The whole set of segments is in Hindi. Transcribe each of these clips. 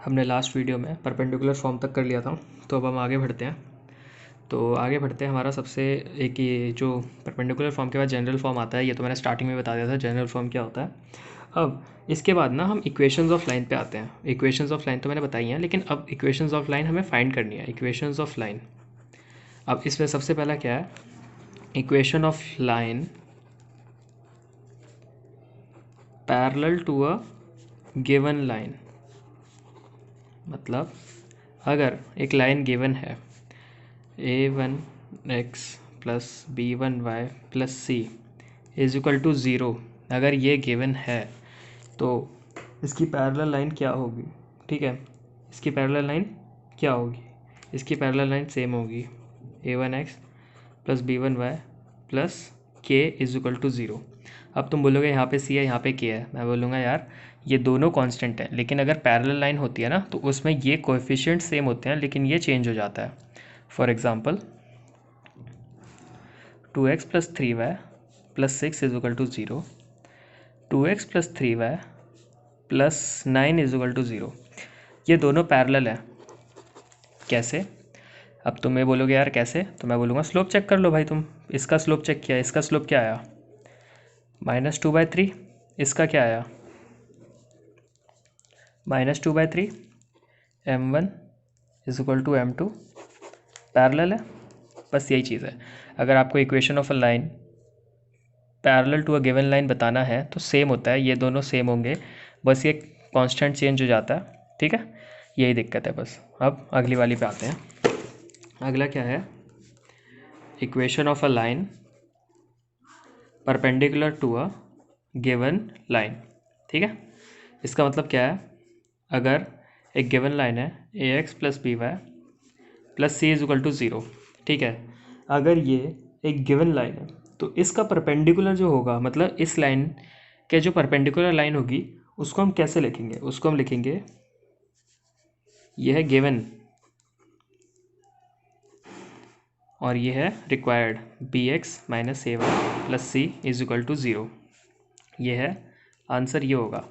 हमने लास्ट वीडियो में परपेंडिकुलर फॉर्म तक कर लिया था, तो अब हम आगे बढ़ते हैं। हमारा सबसे एक ये जो परपेंडिकुलर फॉर्म के बाद जनरल फॉर्म आता है, ये तो मैंने स्टार्टिंग में बता दिया था जनरल फॉर्म क्या होता है। अब इसके बाद ना हम इक्वेशंस ऑफ लाइन पे आते हैं। इक्वेशंस ऑफ लाइन तो मैंने बताई हैं, लेकिन अब इक्वेशंस ऑफ लाइन हमें फाइंड करनी है। इक्वेशंस ऑफ लाइन, अब इसमें सबसे पहला क्या है, equation of line parallel to a given line. मतलब अगर एक लाइन गिवन है a1x plus b1y plus c is equal to zero, अगर ये गिवन है तो इसकी पैरेलल लाइन क्या होगी? ठीक है, इसकी पैरेलल लाइन क्या होगी? इसकी पैरेलल लाइन सेम होगी, a1x plus b1y plus k is equal to zero. अब तुम बोलोगे यहाँ पे c है, यहाँ पे k है। मैं बोलूँगा यार ये दोनों कांस्टेंट हैं, लेकिन अगर पैरेलल लाइन होती है ना तो उसमें ये कोएफिशिएंट सेम होते हैं, लेकिन ये चेंज हो जाता है। For example 2x plus 3y plus 6 is equal to zero, 2x plus 3y plus 9 is equal to zero. ये दोनों पैरेलल हैं। कैसे? अब तुम ये बोलोगे यार कैसे, तो मैं बोलूँगा स्लोप चेक कर लो भाई। तुम इसका स्लोप चेक किया, इसका स्लोप क्या आया? -2/3। इसका क्या आया? -2/3। m1 is equal to m2। Parallel है, बस यही चीज़ है। अगर आपको equation of a line parallel to a given line बताना है तो सेम होता है, ये दोनों सेम होंगे, बस ये कांस्टेंट चेंज हो जाता है। ठीक है, यही दिक्कत है बस। अब अगली वाली पे आते हैं। अगला क्या है, equation of a line perpendicular to a given line. ठीक है, इसका मतलब क्या है, अगर एक गिवन लाइन है ax plus b y plus c is equal to zero. ठीक है, अगर ये एक गिवन लाइन है तो इसका परपेंडिकुलर जो होगा, मतलब इस लाइन के जो परपेंडिकुलर लाइन होगी उसको हम कैसे लिखेंगे? उसको हम लिखेंगे, ये है गिवन और ये है required, bx minus a y plus c is equal to zero. ये है आंसर, ये होगा।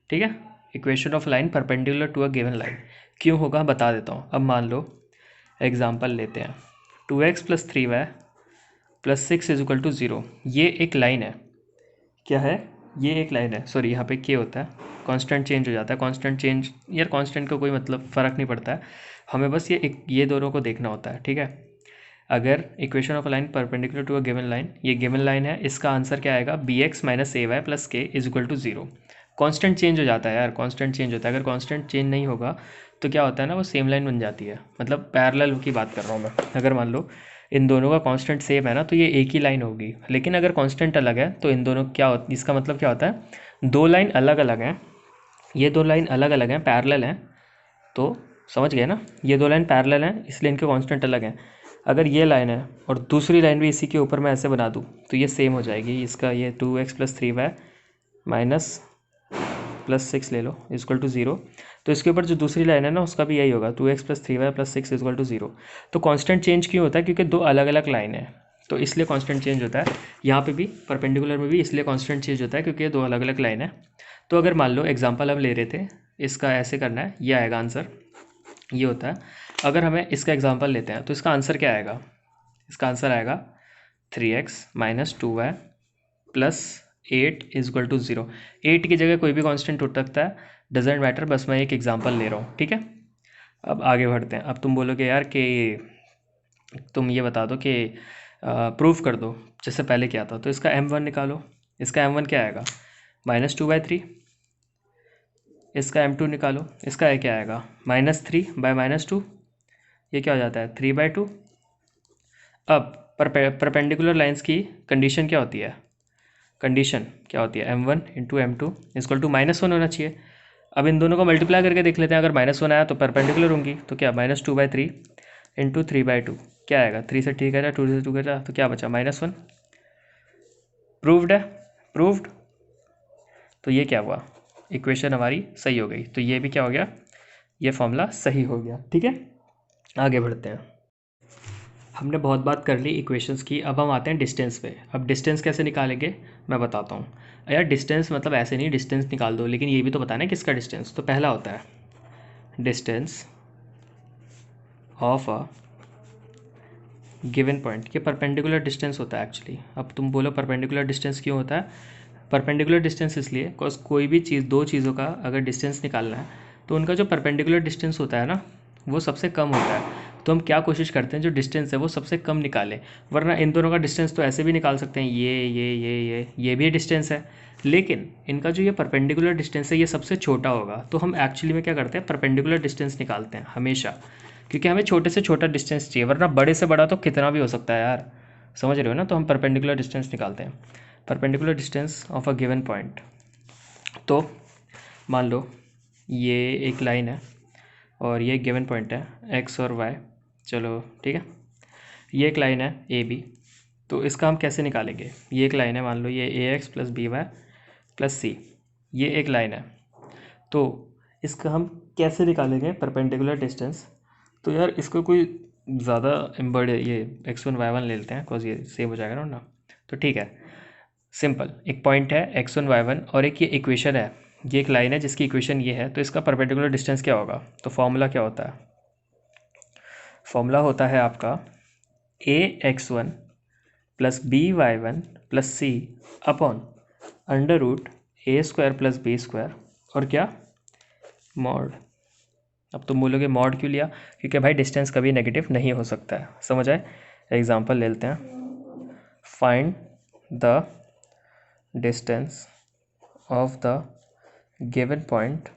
ठीक है, equation of line perpendicular to a given line क्यों होगा बता देता हूँ। अब मान लो एग्जांपल लेते हैं, 2x plus 3y plus 6 is equal to zero. ये एक लाइन है। क्या है? ये एक लाइन है। सॉरी, यहाँ पे k होता है, कांस्टेंट चेंज हो जाता है। कांस्टेंट चेंज यार, कांस्टेंट का कोई मतलब फ़र्क नहीं पड़ता है, हमें बस ये दोनों को देखना होता है। ठीक है, अगर equation of line perpendicular to a given line, ये गिवन लाइन है, इसका आंसर क्या आएगा? bx minus a y plus k is equal to zero. Constant change हो जाता है यार, कांस्टेंट चेंज होता है। अगर कांस्टेंट चेंज नहीं होगा तो क्या होता है ना, वो सेम लाइन बन जाती है। मतलब पैरेलल की बात कर रहा हूँ मैं। अगर मान लो इन दोनों का कांस्टेंट सेम है ना तो ये एक ही लाइन होगी, लेकिन अगर कांस्टेंट अलग है तो इन दोनों क्या होता है, इसका मतलब क्या होता है, दो लाइन अलग अलग हैं। ये दो लाइन अलग अलग हैं, पैरेलल हैं, तो समझ गए ना, ये दो लाइन पैरेलल हैं इसलिए इनके कांस्टेंट अलग हैं। अगर ये लाइन है और दूसरी लाइन भी इसी के ऊपर मैं ऐसे बना दूँ तो ये सेम हो जाएगी। इसका ये 2x plus 3y minus plus 6 ले लो इजक्वल टू ज़ीरो। तो इसके ऊपर जो दूसरी लाइन है ना उसका भी यही होगा, 2x plus 3y plus 6 is equal to zero. तो कांस्टेंट चेंज क्यों होता है? क्योंकि दो अलग अलग लाइन है तो इसलिए कांस्टेंट चेंज होता है। यहाँ पे भी परपेंडिकुलर में भी इसलिए कांस्टेंट चेंज होता है क्योंकि ये दो अलग अलग लाइन है। तो अगर मान लो एग्जांपल हम ले रहे थे, इसका ऐसे करना है, ये आएगा आंसर, ये होता है। अगर हमें इसका एग्जांपल लेते हैं तो इसका आंसर क्या आएगा? इसका आंसर आएगा 3x minus 2y plus 8 is equal to zero. 8 की जगह कोई भी कांस्टेंट उठ सकता है, डजेंट मैटर, बस मैं एक एग्जांपल ले रहा हूँ। ठीक है, अब आगे बढ़ते हैं। अब तुम बोलोगे यार कि तुम ये बता दो कि प्रूफ कर दो जैसे पहले किया था। तो इसका m1 निकालो। इसका m1 क्या आएगा? -2/3। इसका m2 निकालो। इसका क्या आएगा? -3/-2। ये क्या हो जाता है? 3/2। अब परपेंडिकुलर लाइंस की कंडीशन क्या होती है? कंडीशन क्या होती है? m1 into m2 equal to -1 होना चाहिए। अब इन दोनों को मल्टीप्लाई करके देख लेते हैं। अगर -1 आया तो परपेंडिकुलर होंगी, तो क्या -2/3 इंटू 3/2 क्या आएगा? 3 से 3 गया, 2 से 2 गया, तो क्या बचा? -1। प्रूव्ड है, प्रूव्ड। तो ये क्या हुआ? इक्वेशन हमारी सही हो गई। तो ये भी क्या हो गया? ये फॉर्मूला सही हो गया। ठीक है, आगे बढ़ते हैं। हमने बहुत बात कर ली इक्वेशंस की, अब हम आते हैं डिस्टेंस पे। अब डिस्टेंस कैसे निकालेंगे मैं बताता हूँ। यार डिस्टेंस मतलब ऐसे नहीं डिस्टेंस निकाल दो, लेकिन ये भी तो बताना है किसका डिस्टेंस। तो पहला होता है distance of a given point, ये परपेंडिकुलर डिस्टेंस होता है एक्चुअली। अब तुम बोलो परपेंडिकुलर डिस्टेंस क्यों होता है? परपेंडिकुलर डिस्टेंस इसलिए बिकॉज कोई भी चीज़, दो चीज़ों का अगर डिस्टेंस निकालना है तो उनका जो परपेंडिकुलर डिस्टेंस होता है ना वो सबसे कम होता है। तो हम क्या कोशिश करते हैं जो डिस्टेंस है वो सबसे कम निकालें, वरना इन दोनों का डिस्टेंस तो ऐसे भी निकाल सकते हैं, ये भी डिस्टेंस है, लेकिन इनका जो ये परपेंडिकुलर डिस्टेंस है ये सबसे छोटा होगा। तो हम एक्चुअली में क्या करते हैं, परपेंडिकुलर डिस्टेंस निकालते हैं हमेशा, क्योंकि हमें छोटे से छोटा डिस्टेंस चाहिए, वरना बड़े से बड़ा तो कितना भी हो सकता है यार, समझ रहे हो ना। तो हम परपेंडिकुलर डिस्टेंस निकालते हैं, perpendicular distance of a given point. तो मान लो ये एक लाइन है और ये एक गिवन पॉइंट है एक्स और वाई, चलो ठीक है। ये एक लाइन है ए बी, तो इसका हम कैसे निकालेंगे? ये एक लाइन है, मान लो ये a x plus b y plus c, ये एक लाइन है, तो इसका हम कैसे निकालेंगे परपेंडिकुलर डिस्टेंस? तो यार इसको कोई ज़्यादा बड़े ये x1 y1 ले लेते हैं, बिकॉज ये सेम हो जाएगा ना। तो ठीक है, सिंपल, एक पॉइंट है x1 y1 और एक ये इक्वेशन है, ये एक लाइन है जिसकी इक्वेशन ये है, तो इसका परपेंडिकुलर डिस्टेंस क्या होगा? तो फॉर्मूला क्या होता है? फॉर्मूला होता है आपका ax1 plus by1 plus c upon under root a² plus b² और क्या, मॉड। अब तुम बोलोगे मॉड क्यों लिया? क्योंकि भाई डिस्टेंस कभी नेगेटिव नहीं हो सकता है, समझ आए। एग्जांपल ले लेते हैं, find the distance of the given point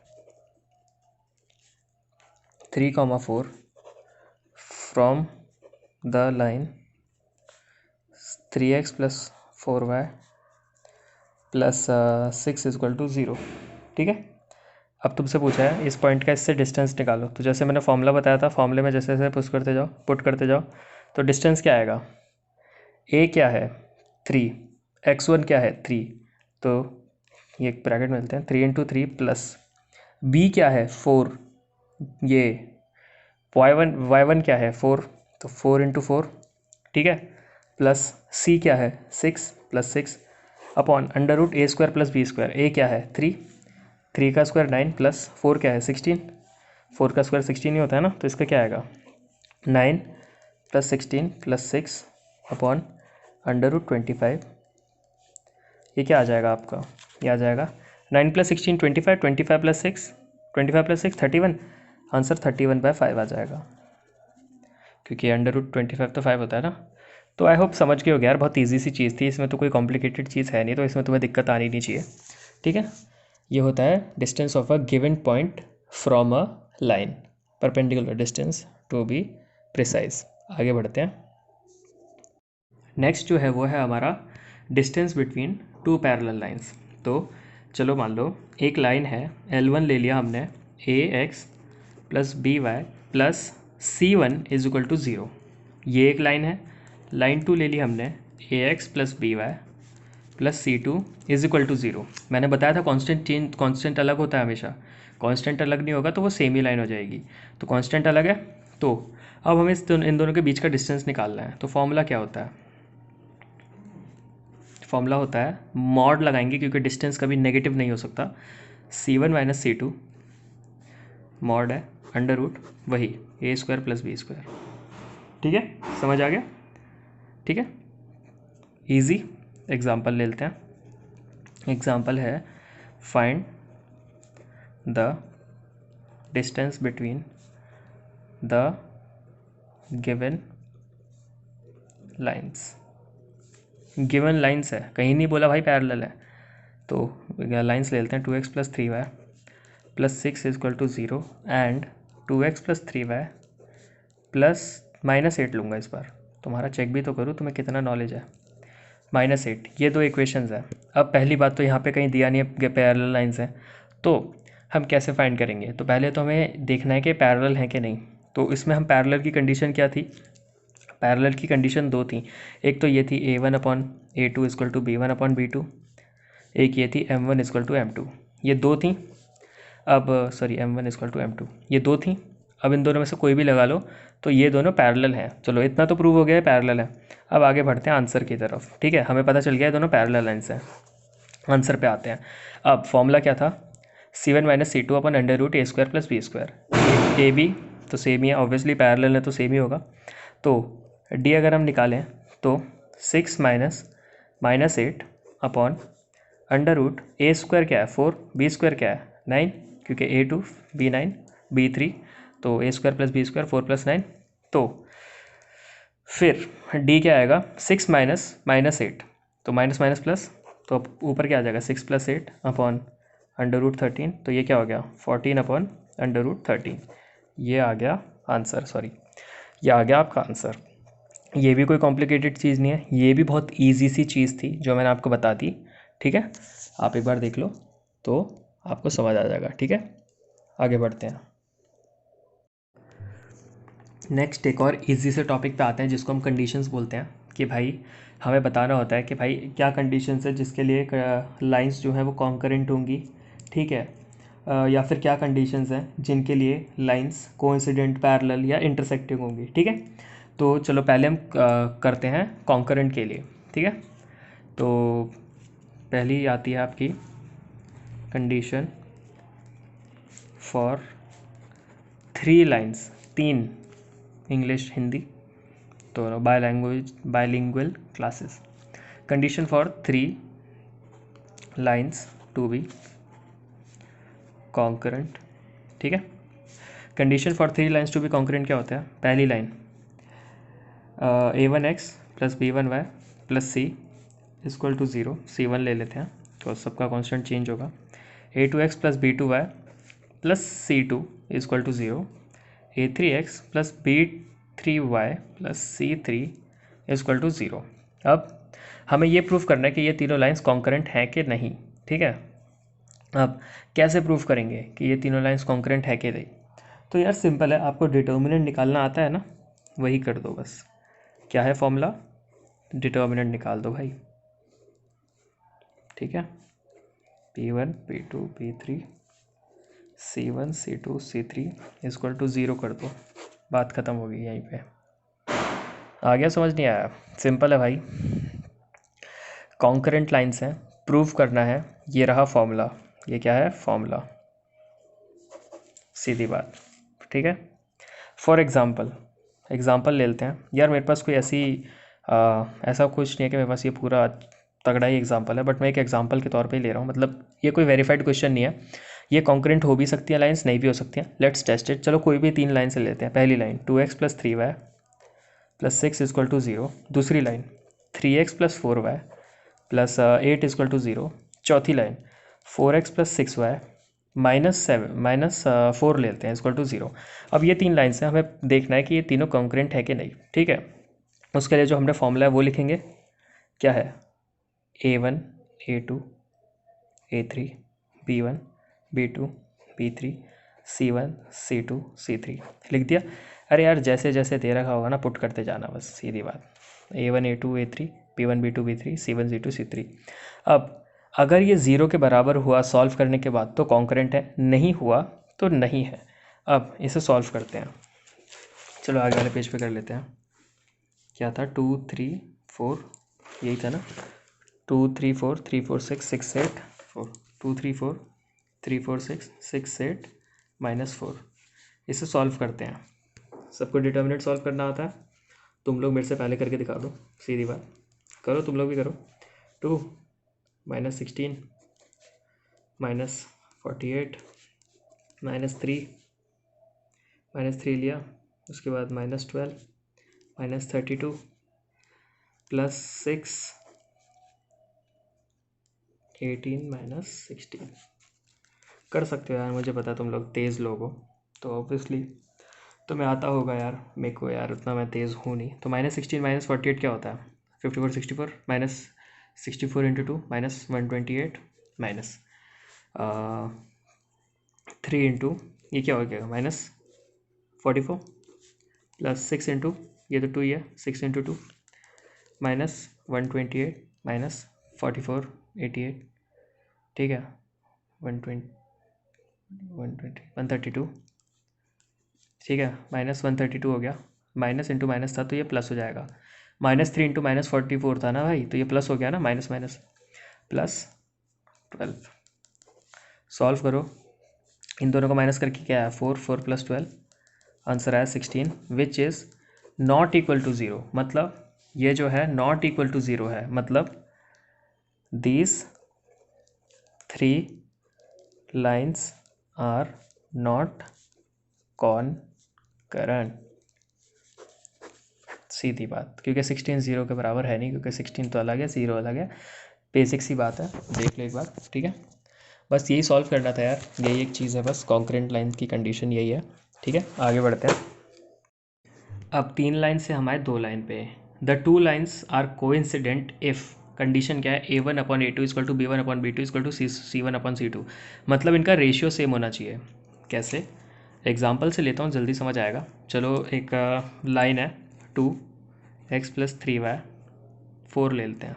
3,4 from the line 3x plus 4y plus 6 equal to 0, ठीक है। अब तुमसे पूछा है इस पॉइंट का इससे डिस्टेंस निकालो, तो जैसे मैंने फॉर्मूला बताया था, फॉर्मूले में जैसे जैसे पुट करते जाओ, तो डिस्टेंस क्या आएगा? ए क्या है 3, x1 क्या है 3, तो ये ब्रैकेट में लेते हैं 3 इंटू 3 प्लस b क्या है 4, ये y1 क्या है 4, तो 4 इंटू 4, ठीक है, प्लस c क्या है 6 plus 6 upon under root a² plus b², a क्या है 3, 3 का स्क्वायर 9 प्लस 4 क्या है 16, 4 का स्क्वायर 16 ही होता है ना, तो इसका क्या आएगा 9 plus 16 plus 6 upon under root 25, ये क्या आ जाएगा आपका? ये आ जाएगा 9 प्लस 16 25, 25 प्लस 6 31, आंसर 31/5 आ जाएगा, क्योंकि अंडर रूट 25 तो 5 होता है ना। तो आई होप समझ गए हो यार, बहुत ईजी सी चीज़ थी, इसमें तो कोई कॉम्प्लिकेटेड चीज़ है नहीं, तो इसमें तुम्हें दिक्कत आनी नहीं चाहिए, ठीक है। ये होता है distance of a given point from a line, perpendicular distance to be precise. आगे बढ़ते हैं, नेक्स्ट जो है वो है हमारा distance between two parallel lines. तो चलो मान लो एक लाइन है L1 ले लिया हमने, ax plus by plus c1 is equal to 0, ये एक लाइन है। लाइन 2 ले ली हमने ax plus by plus c2 is equal to 0। मैंने बताया था कांस्टेंट अलग होता है हमेशा, कांस्टेंट अलग नहीं होगा तो वो सेम ही लाइन हो जाएगी, तो कांस्टेंट अलग है। तो अब हमें इन दोनों के बीच का डिस्टेंस निकालना है, तो फॉर्मूला क्या होता है? फॉर्मूला होता है मॉड लगाएंगे, क्योंकि डिस्टेंस कभी नेगेटिव नहीं हो सकता, c1 माइनस c2 मॉड है अंडर रूट वही a² प्लस b², ठीक है, समझ आ गया, ठीक है, इजी। एग्जाम्पल ले लेते हैं, एग्जाम्पल है find the distance between the given lines, given lines है, कहीं नहीं बोला भाई पैरेलल है, तो लाइंस ले लेते हैं 2x plus 3y plus 6 is equal to 0 and 2x plus 3y plus -8 लूँगा इस बार, तुम्हारा चेक भी तो करूँ तुम्हें कितना नॉलेज है। -8, ये दो इक्वेशंस हैं। अब पहली बात तो यहाँ पे कहीं दिया नहीं है पैरेलल लाइंस हैं, तो हम कैसे फाइंड करेंगे? तो पहले तो हमें देखना है कि पैरेलल हैं कि नहीं। तो इसमें हम पैरेलल की कंडीशन क्या थी? पैरेलल की कंडीशन दो थी, एक तो ये थी a1/a2 इक्वल टू b1/b2, एक ये थी m1 इक्वल टू m2, ये दो थी। अब sorry m1 equal to m2, ये दो थी। अब इन दोनों में से कोई भी लगा लो, तो ये दोनों पैरेलल हैं। चलो इतना तो प्रूव हो गया है पैरेलल है। अब आगे बढ़ते हैं आंसर की तरफ, ठीक है, हमें पता चल गया है दोनों पैरेलल लाइंस हैं। आंसर पे आते हैं। अब फॉर्मूला क्या था? c1 minus c2 upon under root a² plus b², a b तो सेम ही है, ऑब्वियसली पैरेलल है तो सेम ही होगा। तो डी अगर हम निकालें तो 6 माइनस 8 अपॉन अंडर रूट ए स्क्वायर क्या है 4, बी स्क्वायर क्या है 9, क्योंकि A2 B9 B3, तो ए स्क्वायर प्लस बी स्क्वायर 4 + 9। तो फिर डी क्या आएगा 6 माइनस 8, तो माइनस माइनस प्लस, तो अब ऊपर क्या आ जाएगा 6 + 8 अपॉन अंडर रूट 13, तो ये क्या हो गया 14 अपॉन अंडर रूट 13। ये आ गया आंसर, सॉरी ये आ गया आपका आंसर। ये भी कोई कॉम्प्लिकेटेड चीज़ नहीं है, ये भी बहुत ईजी सी चीज़ थी जो मैंने आपको बता दी। ठीक है, आप एक बार देख लो तो आपको समझ आ जाएगा। ठीक है, आगे बढ़ते हैं। नेक्स्ट एक और इजी से टॉपिक पे आते हैं जिसको हम कंडीशंस बोलते हैं, कि भाई हमें बताना होता है कि भाई क्या कंडीशंस है जिसके लिए लाइंस जो हैं वो कॉन्करेंट होंगी। ठीक है, या फिर क्या कंडीशंस हैं जिनके लिए लाइंस कोइंसिडेंट, पैरेलल या इंटरसेक्टिंग होंगी। ठीक है, तो चलो पहले हम करते हैं कॉन्करेंट के लिए। ठीक है, तो पहली आती है आपकी condition for 3 lines, 3 English Hindi दोनों bilingual classes. Condition for 3 lines to be concurrent. ठीक है, condition for 3 lines to be concurrent क्या होता है। पहली line a1x + b1y + c = 0, c1 ले लेते हैं तो सबका कांस्टेंट चेंज होगा। a2x + b2y + c2 = 0, a3x + b3y + c3 = 0। अब हमें ये प्रूफ करना है कि ये तीनों लाइंस कॉन्करेंट हैं कि नहीं। ठीक है, अब कैसे प्रूफ करेंगे कि ये तीनों लाइंस कॉन्करेंट है कि नहीं। तो यार सिंपल है, आपको डिटर्मिनेंट निकालना आता है ना, वही कर दो बस। क्या है फॉर्मूला, डिटर्मिनेंट निकाल दो भाई। ठीक है, P1 P2 P3 C1 C2 C3 = 0 कर दो, बात ख़त्म हो गई यहीं पे। आ गया, समझ नहीं आया, सिंपल है भाई। कॉन्करेंट लाइंस हैं, प्रूव करना है, ये रहा फॉर्मूला। ये क्या है फॉर्मूला, सीधी बात। ठीक है, फॉर एग्ज़ाम्पल ले लेते हैं। यार मेरे पास कोई ऐसा कुछ नहीं है कि मेरे पास ये पूरा तगड़ा ही एग्जाम्पल है, बट मैं एक एग्जाम्पल के तौर पे ही ले रहा हूँ। मतलब ये कोई वेरीफाइड क्वेश्चन नहीं है, ये कॉन्करेंट हो भी सकती है लाइंस, नहीं भी हो सकती हैं। Let's test it. चलो कोई भी 3 लाइन से लेते हैं। पहली लाइन 2x + 3y + 6 = 0। दूसरी लाइन 3x + 4y + 8 = 0। चौथी लाइन 4x + 6y -4 लेते हैं =0। अब ये 3 लाइन्स हैं, हमें देखना है कि ये तीनों कॉन्करेंट है कि नहीं। ठीक है, उसके लिए जो हमने फॉर्मूला है वो लिखेंगे। क्या है a1 a2 a3 b1 b2 b3 c1 c2 c3 लिख दिया। अरे यार जैसे जैसे दे रखा होगा ना पुट करते जाना, बस सीधी बात। a1 a2 a3 b1 b2 b3 c1 c2 c3। अब अगर ये 0 के बराबर हुआ सॉल्व करने के बाद तो कॉन्करेंट है, नहीं हुआ तो नहीं है। अब इसे सॉल्व करते हैं, चलो आगे वाले पेज पे कर लेते हैं। क्या था 2 3 4, यही था ना, 2 3 4 3 4 6 6 8 4 2 3 4 3 4 6 6 8 -4। इसे सॉल्व करते हैं। सबको डिटर्मिनेंट सॉल्व करना आता है, तुम लोग मेरे से पहले करके दिखा दो, सीधी बात करो, तुम लोग भी करो। 2 -16 -48 -3 लिया, उसके बाद -12 -32 +6 18 -16। कर सकते हो यार, मुझे पता है तुम लोग तेज़ लोग हो, तो ऑब्वियसली तुम्हें आता होगा यार। मेरे को यार उतना मैं तेज़ हूँ नहीं। तो -16 -48 क्या होता है 54 64 -64 × 2 -128 माइनस 3 इंटू ये क्या हो गया -44 +6 इंटू ये तो 2 ही है 6 × 2 -128 -44 88। ठीक है 120 132। ठीक है -132 हो गया, माइनस इंटू माइनस था तो ये प्लस हो जाएगा। -3 × -44 था ना भाई, तो ये प्लस हो गया ना, माइनस माइनस +12। सॉल्व करो, इन दोनों को माइनस करके क्या है 4 4 + 12 आंसर आया 16 which is not equal to zero. मतलब ये जो है नॉट इक्वल टू ज़ीरो है, मतलब these 3 lines are not concurrent. सीधी बात, क्योंकि 16 ज़ीरो के बराबर है नहीं, क्योंकि 16 तो अलग है, ज़ीरो अलग है। बेसिक सी बात है, देख लो एक बार, ठीक है। बस यही सॉल्व करना था यार, यही एक चीज़ है बस, कॉन्करेंट लाइन की कंडीशन यही है, ठीक है। आगे बढ़ते हैं। अब 3 लाइन से हमारे 2 लाइन पे, the 2 lines are coincident if, condition क्या है, A1 upon A2 equal to B1 upon B2 equal to C1 upon C2। मतलब इनका रेशियो सेम होना चाहिए। कैसे? एग्जाम्पल से लेता हूँ, जल्दी समझ आएगा। चलो एक लाइन है 2x प्लस 3y, 4 ले लेते हैं,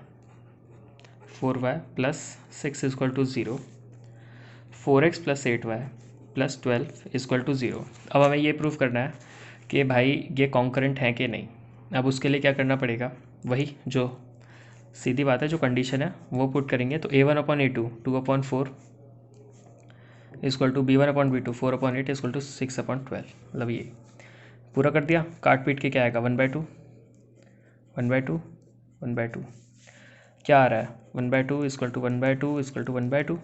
4y plus 6 equal to 0, 4x plus 8y plus 12 equal to 0। अब हमें ये प्रूव करना है कि भाई ये कॉन्करेंट है कि नहीं। अब उसके लिए क्या करना पड़ेगा, वही जो सीधी बात है, जो कंडीशन है वो पुट करेंगे। तो A1 upon A2 2 upon 4 equal to B1 upon B2 4 upon 8 equal to 6 upon 12। मतलब ये पूरा कर दिया, काट पीट के क्या आएगा 1/2 1/2 1/2, क्या आ रहा है 1/2 equal to 1/2 equal to 1/2।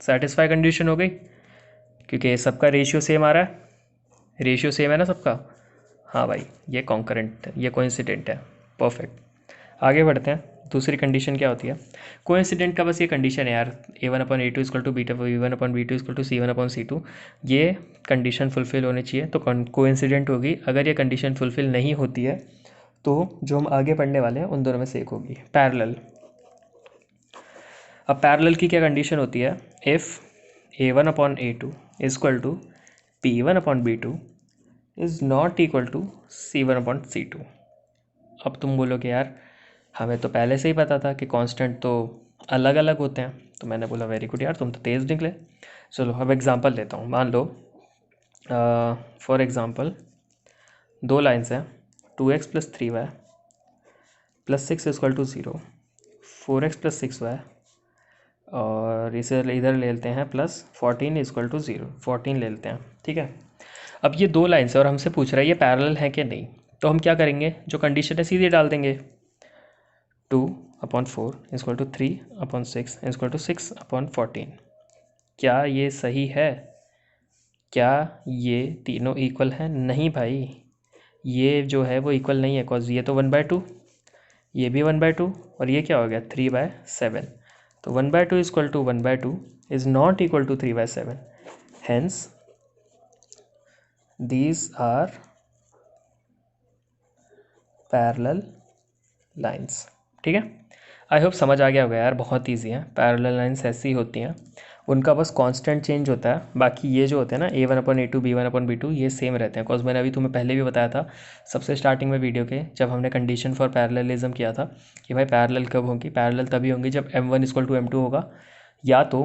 Satisfy condition हो गई, क्योंकि सबका रेशियो सेम आ रहा है, रेशियो सेम है ना सबका। हाँ भाई, ये कॉन्करेंट है, ये कोइंसिडेंट है, परफेक्ट। आगे बढ़ते हैं। दूसरी कंडीशन क्या होती है, कोइंसिडेंट का बस ये कंडीशन है यार, A1 upon A2 equal to B1 upon B2 equal to C1 upon C2, ये कंडीशन फुलफिल होनी चाहिए तो कोइंसिडेंट होगी। अगर ये कंडीशन फुलफिल नहीं होती है तो जो हम आगे पढ़ने वाले हैं उन दोनों में से एक होगी, पैरेलल। अब पैरेलल की क्या कंडीशन होती है, if A1 upon A2 equal to P1 upon B2 is not equal to C1 upon C2। अब तुम बोलोगे यार हमें तो पहले से ही पता था कि कांस्टेंट तो अलग अलग होते हैं। तो मैंने बोला वेरी गुड यार, तुम तो तेज़ निकले। चलो अब एग्जांपल लेता हूँ। मान लो फॉर एग्ज़ाम्पल 2 लाइन्स हैं, 2x plus 3y plus 6 equal to 0, 4x plus 6y, और इसे इधर ले लेते हैं प्लस 14 इक्वल टू 0, 14 ले लेते हैं, ठीक है। अब ये 2 लाइन्स है और हमसे पूछ रहा है ये पैरेलल है कि नहीं। तो हम क्या करेंगे, जो कंडीशन है सीधे डाल देंगे, 2/4 इक्वल टू 3/6 इक्वल टू 6/14। क्या ये सही है? क्या ये तीनों इक्वल हैं? नहीं भाई, ये जो है वो इक्वल नहीं है, कॉज ये तो 1/2, ये भी 1/2, और ये क्या हो गया 3/7। तो 1/2 equal to 1/2 is not equal to 3/7, hence these are parallel lines. ठीक है, आई होप समझ आ गया होगा यार, बहुत ईजी है। पैरेलल लाइन्स ऐसी होती हैं, उनका बस कांस्टेंट चेंज होता है, बाकी ये जो होते हैं ना A1 upon A2 B1 upon B2 ये सेम रहते हैं। कॉज मैंने अभी तुम्हें पहले भी बताया था सबसे स्टार्टिंग में वीडियो के, जब हमने कंडीशन फॉर पैरेललिज्म किया था कि भाई पैरेलल कब होंगी, पैरेलल तभी होंगी जब M1 इक्वल टू M2 होगा, या तो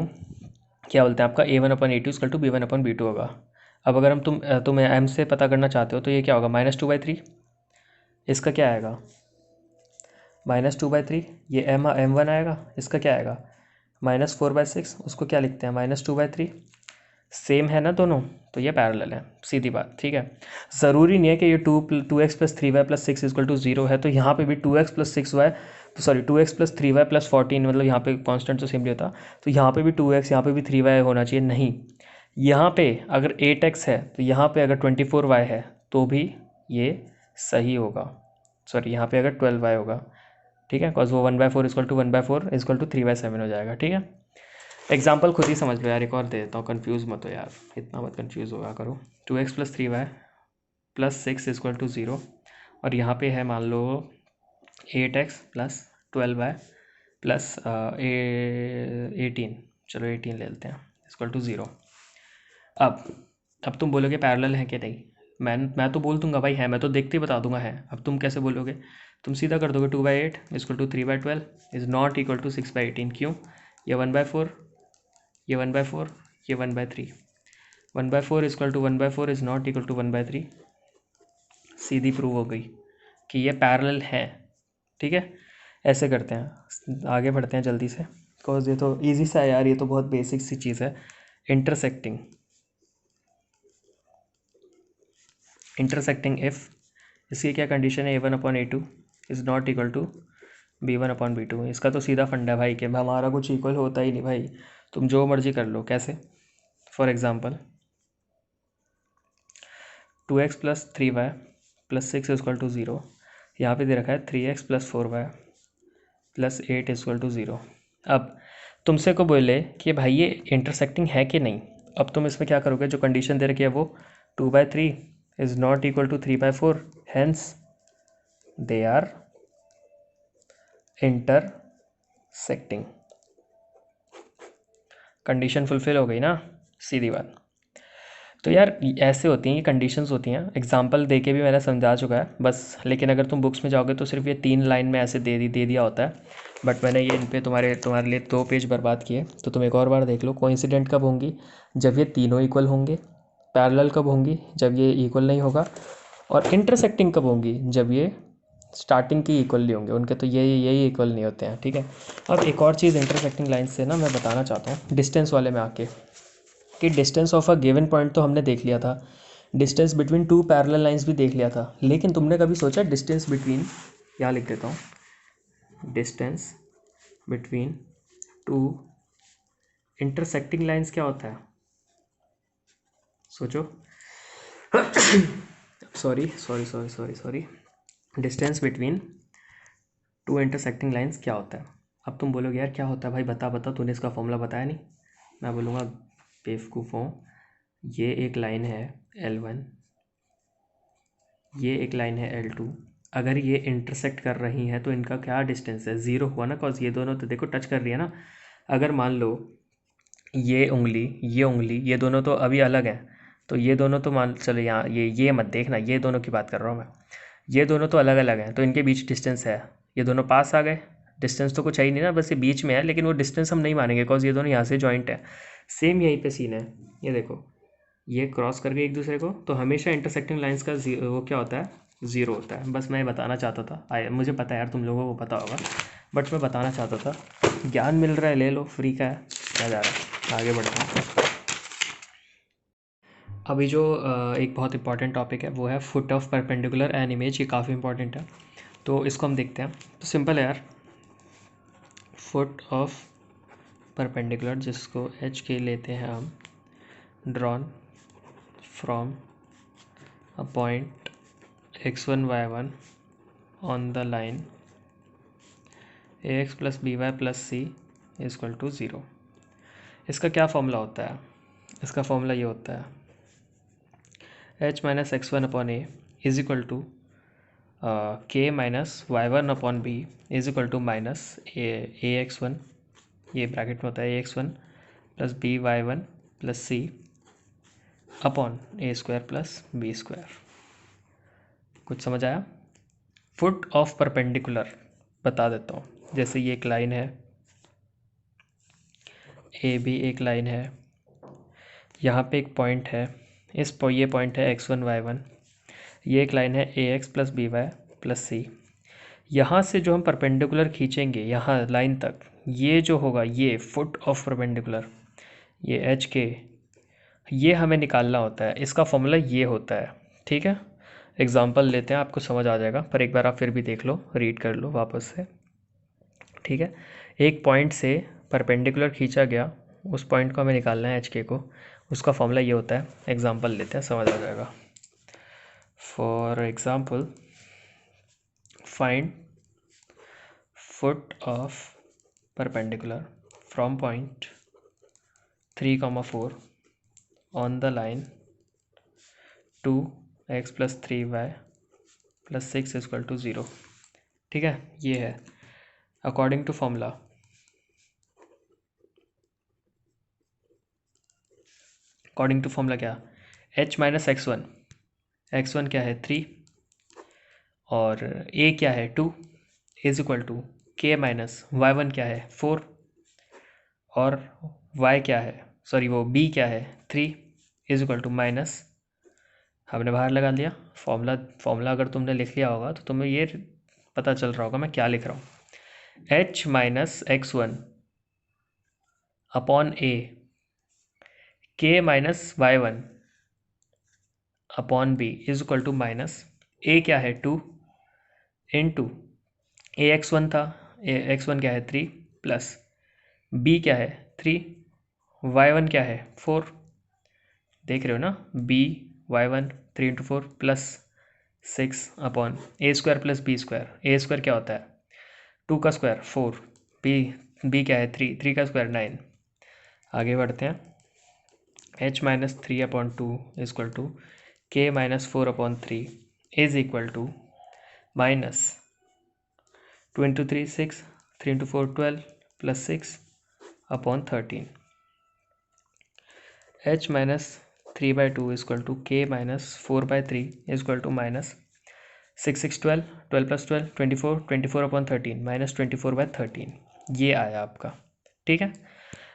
क्या बोलते हैं आपका A1 upon A2 equal to B1 upon B2 होगा। अब अगर हम तुम M से पता करना चाहते हो तो ये क्या होगा -2/3, इसका क्या आएगा -2/3, ये M1 आएगा, इसका क्या आएगा -4/6, उसको क्या लिखते हैं -2/3। सेम है ना दोनों, तो ये पैरेलल है, सीधी बात। ठीक है, ज़रूरी नहीं है कि ये 2x plus 3y plus 6 equal to 0 है, तो यहाँ पे भी 2x plus 6y, sorry 2x plus 3y plus 14, मतलब यहाँ पे कांस्टेंट तो सेम नहीं होता, तो यहाँ पे भी 2x, यहाँ पे भी 3y होना चाहिए। नहीं, यहाँ पे अगर 8x है तो यहाँ पे अगर 24y है तो भी ये सही होगा। सॉरी, यहाँ पे अगर 12y होगा, ठीक है, बिकॉज वो 1/4 इक्वल टू 1/4 इक्वल टू 3/7 हो जाएगा। ठीक है, एग्जाम्पल खुद ही समझ लो यार, एक और दे देता हूँ, कन्फ्यूज़ मत हो यार, इतना मत कन्फ्यूज़ होगा करो। 2x plus 3y plus 6 equal to 0, और यहाँ पे है मान लो 8x प्लस 12y प्लस 18, चलो 18 ले लेते हैं, इक्वल टू 0। अब तुम बोलोगे पैरेलल है कि नहीं, मैं तो बोल दूंगा भाई है, मैं तो देखते ही बता दूंगा है। अब तुम कैसे बोलोगे, तुम सीधा कर दोगे 2/8 equal to 3/12 is not equal to 6/18। क्यों, ये 1/4, ये 1/4, ये 1/3, 1/4 equal to 1/4 is not equal to 1/3। सीधी प्रूव हो गई कि ये पैरेलल है। ठीक है, ऐसे करते हैं, आगे बढ़ते हैं जल्दी से, बिकॉज ये तो ईजी सा है यार, ये तो बहुत बेसिक सी चीज़ है, इंटरसेक्टिंग। इंटरसेक्टिंग इफ़, इसकी क्या कंडीशन है, A1/A2 is not equal to B1/B2। इसका तो सीधा फंडा है भाई कि हमारा कुछ इक्वल होता ही नहीं भाई, तुम जो मर्जी कर लो। कैसे? फॉर एग्जांपल 2x + 3y + 6 = 0, यहाँ पे दे रखा है 3x + 4y + 8 = 0। अब तुमसे को बोले कि भाई ये इंटरसेक्टिंग है कि नहीं, अब तुम इसमें क्या करोगे, जो कंडीशन दे रखी है वो 2/3 is not equal to 3/4, hence they are intersecting. Condition fulfil हो गई ना, सीधी बात। तो यार ऐसे होती हैं, ये कंडीशंस होती हैं, एग्जांपल दे के भी मैंने समझा चुका है बस। लेकिन अगर तुम बुक्स में जाओगे तो सिर्फ ये 3 लाइन में ऐसे दे दिया होता है, बट मैंने ये इन पे तुम्हारे लिए 2 पेज बर्बाद किए। तो तुम एक और बार देख लो, कोइंसिडेंट कब होंगी, जब ये तीनों इक्वल होंगे। पैरेलल कब होंगी, जब ये इक्वल नहीं होगा। और इंटरसेक्टिंग कब होंगी, जब ये स्टार्टिंग की इक्वल नहीं होंगे उनके, तो यही इक्वल नहीं होते हैं। ठीक है। अब एक और चीज़ इंटरसेक्टिंग लाइन से ना मैं बताना चाहता हूँ, डिस्टेंस वाले में आके, कि distance of a given point तो हमने देख लिया था, डिस्टेंस बिटवीन 2 पैरेलल लाइंस भी देख लिया था, लेकिन तुमने कभी सोचा डिस्टेंस बिटवीन, यहाँ लिख देता हूँ, डिस्टेंस बिटवीन 2 इंटरसेक्टिंग लाइंस क्या होता है? सोचो। Sorry, distance between 2 intersecting lines क्या होता है? अब तुम बोलोगे यार क्या होता है भाई, बता, तूने इसका फॉर्मूला बताया नहीं। मैं बोलूँगा बेवकूफ़ों, ये एक लाइन है L1, ये एक लाइन है L2, अगर ये इंटरसेक्ट कर रही हैं तो इनका क्या डिस्टेंस है, ज़ीरो हुआ ना, कॉज ये दोनों तो देखो टच कर रही है ना। अगर मान लो ये उंगली ये दोनों तो अभी अलग हैं, तो ये दोनों तो मान चलो यहाँ, ये मत देखना, ये दोनों की बात कर रहा हूँ मैं, ये दोनों तो अलग अलग हैं, तो इनके बीच डिस्टेंस है, ये दोनों पास आ गए, डिस्टेंस तो कुछ है ही नहीं ना, बस ये बीच में है, लेकिन वो डिस्टेंस हम नहीं मानेंगे कॉज ये दोनों यहाँ से जॉइंट है। सेम यहीं पे सीन है, ये देखो, ये क्रॉस कर गए एक दूसरे को, तो हमेशा इंटरसेक्टिंग लाइंस का वो क्या होता है, ज़ीरो होता है। बस मैं बताना चाहता था, मुझे पता है यार तुम लोगों को पता होगा, बट मैं बताना चाहता था, ज्ञान मिल रहा है, ले लो, फ्री का है, क्या जा रहा है, आगे बढ़ते हैं। अभी जो एक बहुत इंपॉर्टेंट टॉपिक है वो है foot of perpendicular an image, ये काफ़ी इंपॉर्टेंट है, तो इसको हम देखते हैं। तो सिंपल है यार, फुट ऑफ परपेंडिकुलर जिसको एच के लेते हैं हम, drawn from a point x1 y1 on the line ax + by + c = 0। इसका क्या फॉर्मूला होता है? इसका फॉर्मूला ये होता है h - x1/a is equal to k - y1/b is equal to minus ax1, ये ब्रैकेट में होता है ax1 + by1 + c upon a² + b²। कुछ समझ आया? फुट ऑफ परपेंडिकुलर बता देता हूँ, जैसे ये एक लाइन है, ए भी एक लाइन है, यहाँ पे एक पॉइंट है, ये पॉइंट है x1 y1, ये एक लाइन है ax + by + c। यहाँ से जो हम परपेंडिकुलर खींचेंगे यहाँ लाइन तक, ये जो होगा ये फुट ऑफ परपेंडिकुलर, ये एच के, ये हमें निकालना होता है, इसका फॉर्मूला ये होता है। ठीक है, एग्जांपल लेते हैं, आपको समझ आ जाएगा, पर एक बार आप फिर भी देख लो, रीड कर लो वापस से। ठीक है, एक पॉइंट से परपेंडिकुलर खींचा गया, उस पॉइंट को हमें निकालना है एच के को, उसका फॉर्मूला ये होता है। एग्जांपल लेते हैं, समझ आ जाएगा। For example, find foot of perpendicular from point 3,4 on the line 2x + 3y + 6 = 0। ठीक है, ये है according to formula. According to formula क्या, h - x1 क्या है 3, और a क्या है 2 is equal to k - y1 क्या है 4, और y क्या है, सॉरी वो b क्या है 3 इज इक्वल टू माइनस, हमने बाहर लगा लिया फॉर्मूला अगर तुमने लिख लिया होगा तो तुम्हें ये पता चल रहा होगा मैं क्या लिख रहा हूँ। h - x1 upon a, k - y1 upon b is equal to minus a क्या है 2 इंटू ए एक्स वन था, ए एक्स वन क्या है 3 प्लस बी क्या है 3, वाई वन क्या है 4, देख रहे हो ना, b y one 3 into 4 plus 6 upon a square plus b square, a square क्या होता है 2 का स्क्वायर 4, बी क्या है 3 का स्क्वायर 9। आगे बढ़ते हैं, h minus 3 upon 2 is equal to k minus 4 upon 3 is equal to minus 2 into 3 6, 3 into 4 12 plus 6 upon 13। h minus 3 by 2 is equal to k minus 4 by 3 is equal to minus 6 6 12, 12 plus 12 24, 24 upon 13 minus 24 by 13। ये आया आपका, ठीक है।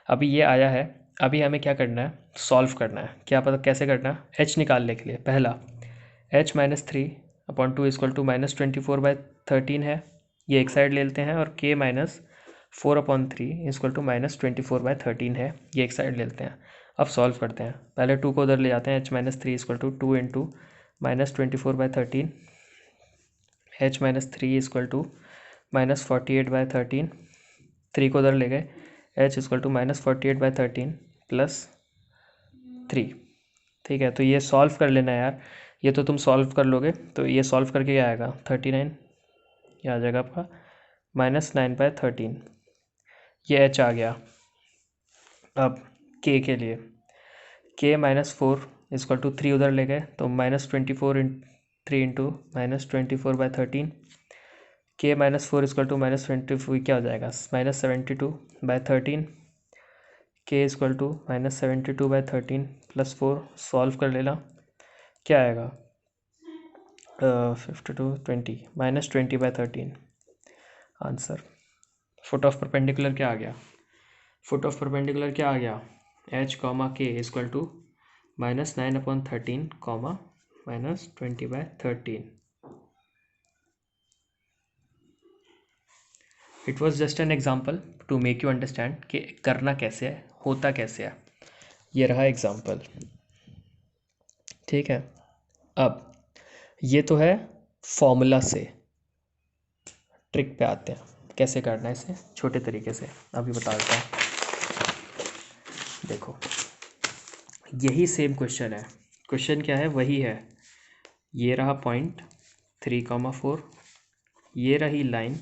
अभी ये आया है, अभी हमें क्या करना है, सॉल्व करना है। क्या पता कैसे करना है, h निकालने के लिए पहला h minus 3 upon 2 equal to minus 24 by 13 है, ये एक साइड ले लेते हैं, और k minus 4 upon 3 equal to minus 24 by 13 है, ये एक साइड ले लेते हैं। अब सॉल्व करते हैं, पहले 2 को उधर ले जाते हैं, h minus 3 equal to 2 into minus 24 by 13, h minus 3 equal to minus 48 by 13, 3 को उधर ले गए, h equal to minus 48 by 13 plus 3। ठीक है, तो ये सॉल्व कर लेना यार, ये तो तुम सॉल्व कर लोगे, तो ये सॉल्व करके क्या आएगा 39, ये आ जाएगा आपका माइनस 9 बाई 13, ये h आ गया। अब k के लिए k माइनस 4 इक्वल टू 3 उधर ले गए, तो minus 24 3 into minus 24 by 13, k minus 4 equal to minus 24 क्या हो जाएगा minus 72 by 13, k equal to minus 72 by 13 plus 4, solve कर लेना, क्या आएगा 52 20 minus 20 by 13 answer. Foot of perpendicular क्या आ गया, फुट ऑफ परपेंडिकुलर क्या आ गया, h comma k equal to minus 9 upon 13 comma minus 20 by 13। It was just an example to make you understand कि करना कैसे है, होता कैसे है। ये रहा एग्जाम्पल, ठीक है। अब ये तो है फॉर्मूला से, ट्रिक पे आते हैं, कैसे करना है इसे छोटे तरीके से, अभी बता देता हूँ। देखो यही सेम क्वेश्चन है, क्वेश्चन क्या है वही है, ये रहा पॉइंट 3,4, ये रही लाइन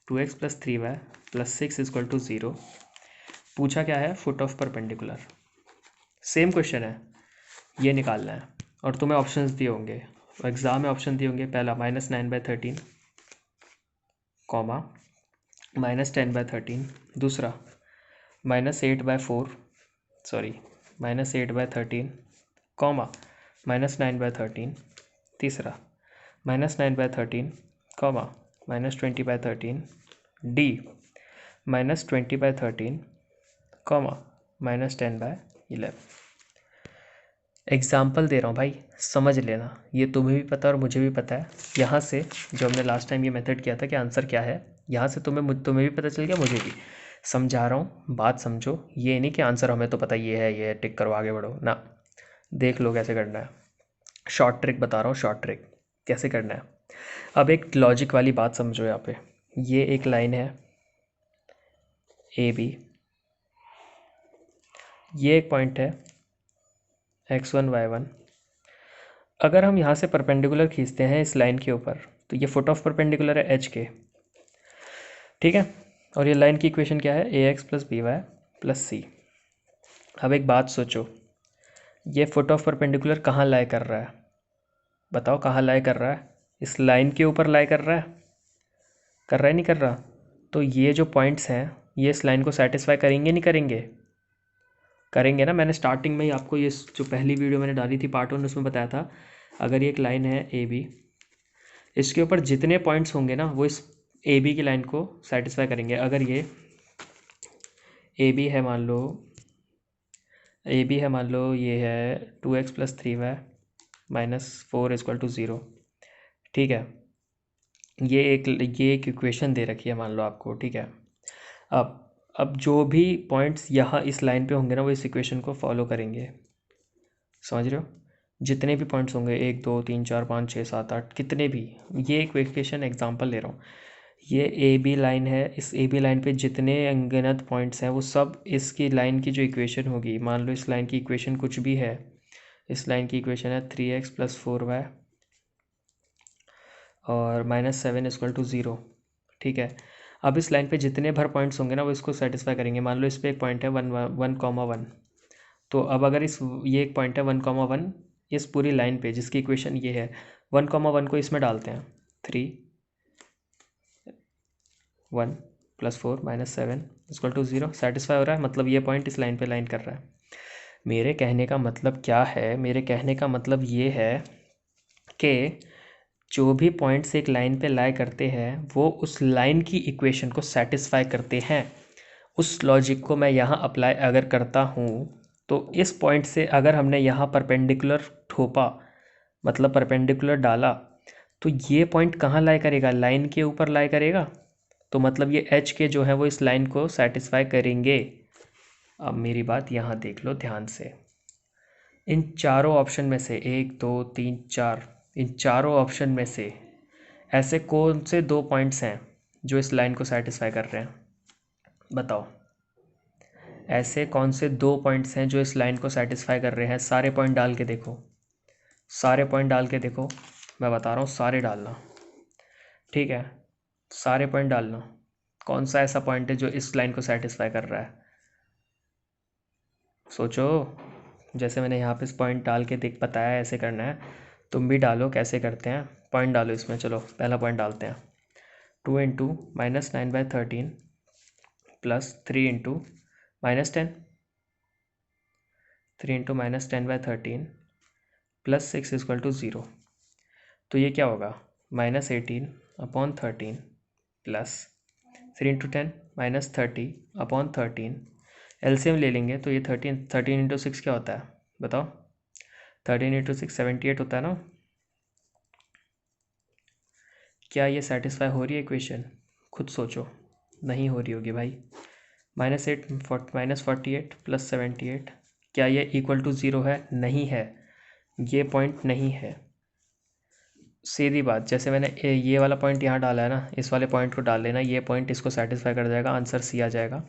2x plus 3y plus 6 equal to 0, पूछा क्या है foot of perpendicular, same question है, ये निकालना है। और तुम्हें ऑप्शंस दिए होंगे, एग्ज़ाम में ऑप्शन दिए होंगे, पहला minus 9 by 13 comma minus 10 by 13, दूसरा minus 8 by 4 sorry minus 8 by 13 comma minus 9 by 13, तीसरा minus 9 by 13 comma minus 20 by 13, D minus 20 by 13 comma minus 10 by 11। Example दे रहा हूँ भाई, समझ लेना, ये तुम्हें भी पता और मुझे भी पता है। यहाँ से जो हमने लास्ट टाइम ये मेथड किया था कि आंसर क्या है, यहाँ से तुम्हें भी पता चल गया, मुझे भी। समझा रहा हूँ, बात समझो, ये नहीं कि आंसर हमें तो पता ये है, ये टिक करो आगे बढ़ो ना, देख लो कैसे करना है। शॉर्ट ट्रिक बता रहा हूँ, शॉर्ट ट्रिक कैसे करना है। अब एक लॉजिक वाली बात समझो, यहाँ पे ये एक लाइन है ए बी, ये एक पॉइंट है x1 y1। अगर हम यहाँ से परपेंडिकुलर खींचते हैं इस लाइन के ऊपर, तो ये फुट ऑफ परपेंडिकुलर है h के, ठीक है। और ये लाइन की इक्वेशन क्या है, ax plus b y plus c. अब एक बात सोचो, ये फुट ऑफ परपेंडिकुलर कहाँ लाई कर रहा है, बताओ कहाँ लाई कर रहा है, इस लाइन के ऊपर लाई कर रहा है नहीं कर रहा। तो ये जो पॉइंट्स हैं ये इस लाइन को सेटिस्फाई करेंगे नहीं करेंगे, करेंगे ना। मैंने स्टार्टिंग में ही आपको ये जो पहली वीडियो मैंने डाली थी पार्ट 1, उसमें बताया था, अगर ये एक लाइन है ए बी, इसके ऊपर जितने पॉइंट्स होंगे ना वो इस ए बी की लाइन को सेटिस्फाई करेंगे। अगर ये ए बी है, मान लो ये है 2x plus 3y minus 4 equal to 0, ठीक है। ये एक इक्वेशन दे रखी है मान लो आपको, ठीक है। अब जो भी पॉइंट्स यहाँ इस लाइन पे होंगे ना वो इस इक्वेशन को फॉलो करेंगे, समझ रहे हो। जितने भी पॉइंट्स होंगे 1 2 3 4 5 6 7 8 कितने भी, ये एक इक्वेशन एग्जांपल ले रहा हूँ। ये ए बी लाइन है, इस ए बी लाइन पे जितने अनगिनत पॉइंट्स हैं वो सब इसकी लाइन की जो इक्वेशन होगी, मान लो इस लाइन की इक्वेशन कुछ भी है, इस लाइन की इक्वेशन है 3x + 4y और -7 = 0। ठीक है, अब इस लाइन पे जितने भर पॉइंट्स होंगे ना वो इसको सेटिस्फाई करेंगे। मान लो इस पे एक पॉइंट है 1,1,1, तो अब अगर ये एक पॉइंट है 1,1 इस पूरी लाइन पे जिसकी इक्वेशन ये है, 1,1 को इसमें डालते हैं, 3 1 + 4 -7 = 0, सेटिस्फाई हो रहा है, मतलब ये पॉइंट इस लाइन पे लाइन कर रहा है। मेरे कहने का मतलब क्या है, मेरे कहने का मतलब ये है कि जो भी पॉइंट्स एक लाइन पे लाई करते हैं वो उस लाइन की इक्वेशन को सेटिस्फाई करते हैं। उस लॉजिक को मैं यहाँ अप्लाई अगर करता हूँ तो इस पॉइंट से अगर हमने यहाँ परपेंडिकुलर ठोपा, मतलब परपेंडिकुलर डाला, तो ये पॉइंट कहाँ लाई करेगा, लाइन के ऊपर लाई करेगा, तो मतलब ये एच के जो है वो इस लाइन को सेटिस्फाई करेंगे। अब मेरी बात यहाँ देख लो ध्यान से, इन चारों ऑप्शन में से 1 2 3 4, इन चारों ऑप्शन में से ऐसे कौन से 2 पॉइंट्स हैं जो इस लाइन को सेटिस्फाई कर रहे हैं, बताओ। ऐसे कौन से 2 पॉइंट्स हैं जो इस लाइन को सेटिस्फाई कर रहे हैं, सारे पॉइंट डाल के देखो, सारे पॉइंट डाल के देखो, मैं बता रहा हूँ सारे डालना, ठीक है, सारे पॉइंट डालना। कौन सा ऐसा पॉइंट है जो इस लाइन को सेटिस्फाई कर रहा है, सोचो। जैसे मैंने यहाँ पे इस पॉइंट डाल के देख बताया ऐसे करना है, तुम भी डालो कैसे करते हैं, पॉइंट डालो इसमें। चलो पहला पॉइंट डालते हैं, 2 × -9/13 + 3 × -10, 3 × -10/13 + 6 = 0। तो ये क्या होगा, -18/13 + 3 × 10 -30/13। एलसीएम ले लेंगे तो ये 13 × 6 क्या होता है बताओ, 13 × 6 78 होता है ना। क्या ये सेटिस्फाई हो रही है इक्वेशन, खुद सोचो, नहीं हो रही होगी भाई। -48 + 78, क्या ये = 0 है, नहीं है, ये पॉइंट नहीं है। सीधी बात, जैसे मैंने ये वाला पॉइंट यहाँ डाला है ना, इस वाले पॉइंट को डाल लेना, ये पॉइंट इसको सेटिस्फाई कर जाएगा, आंसर सी आ जाएगा।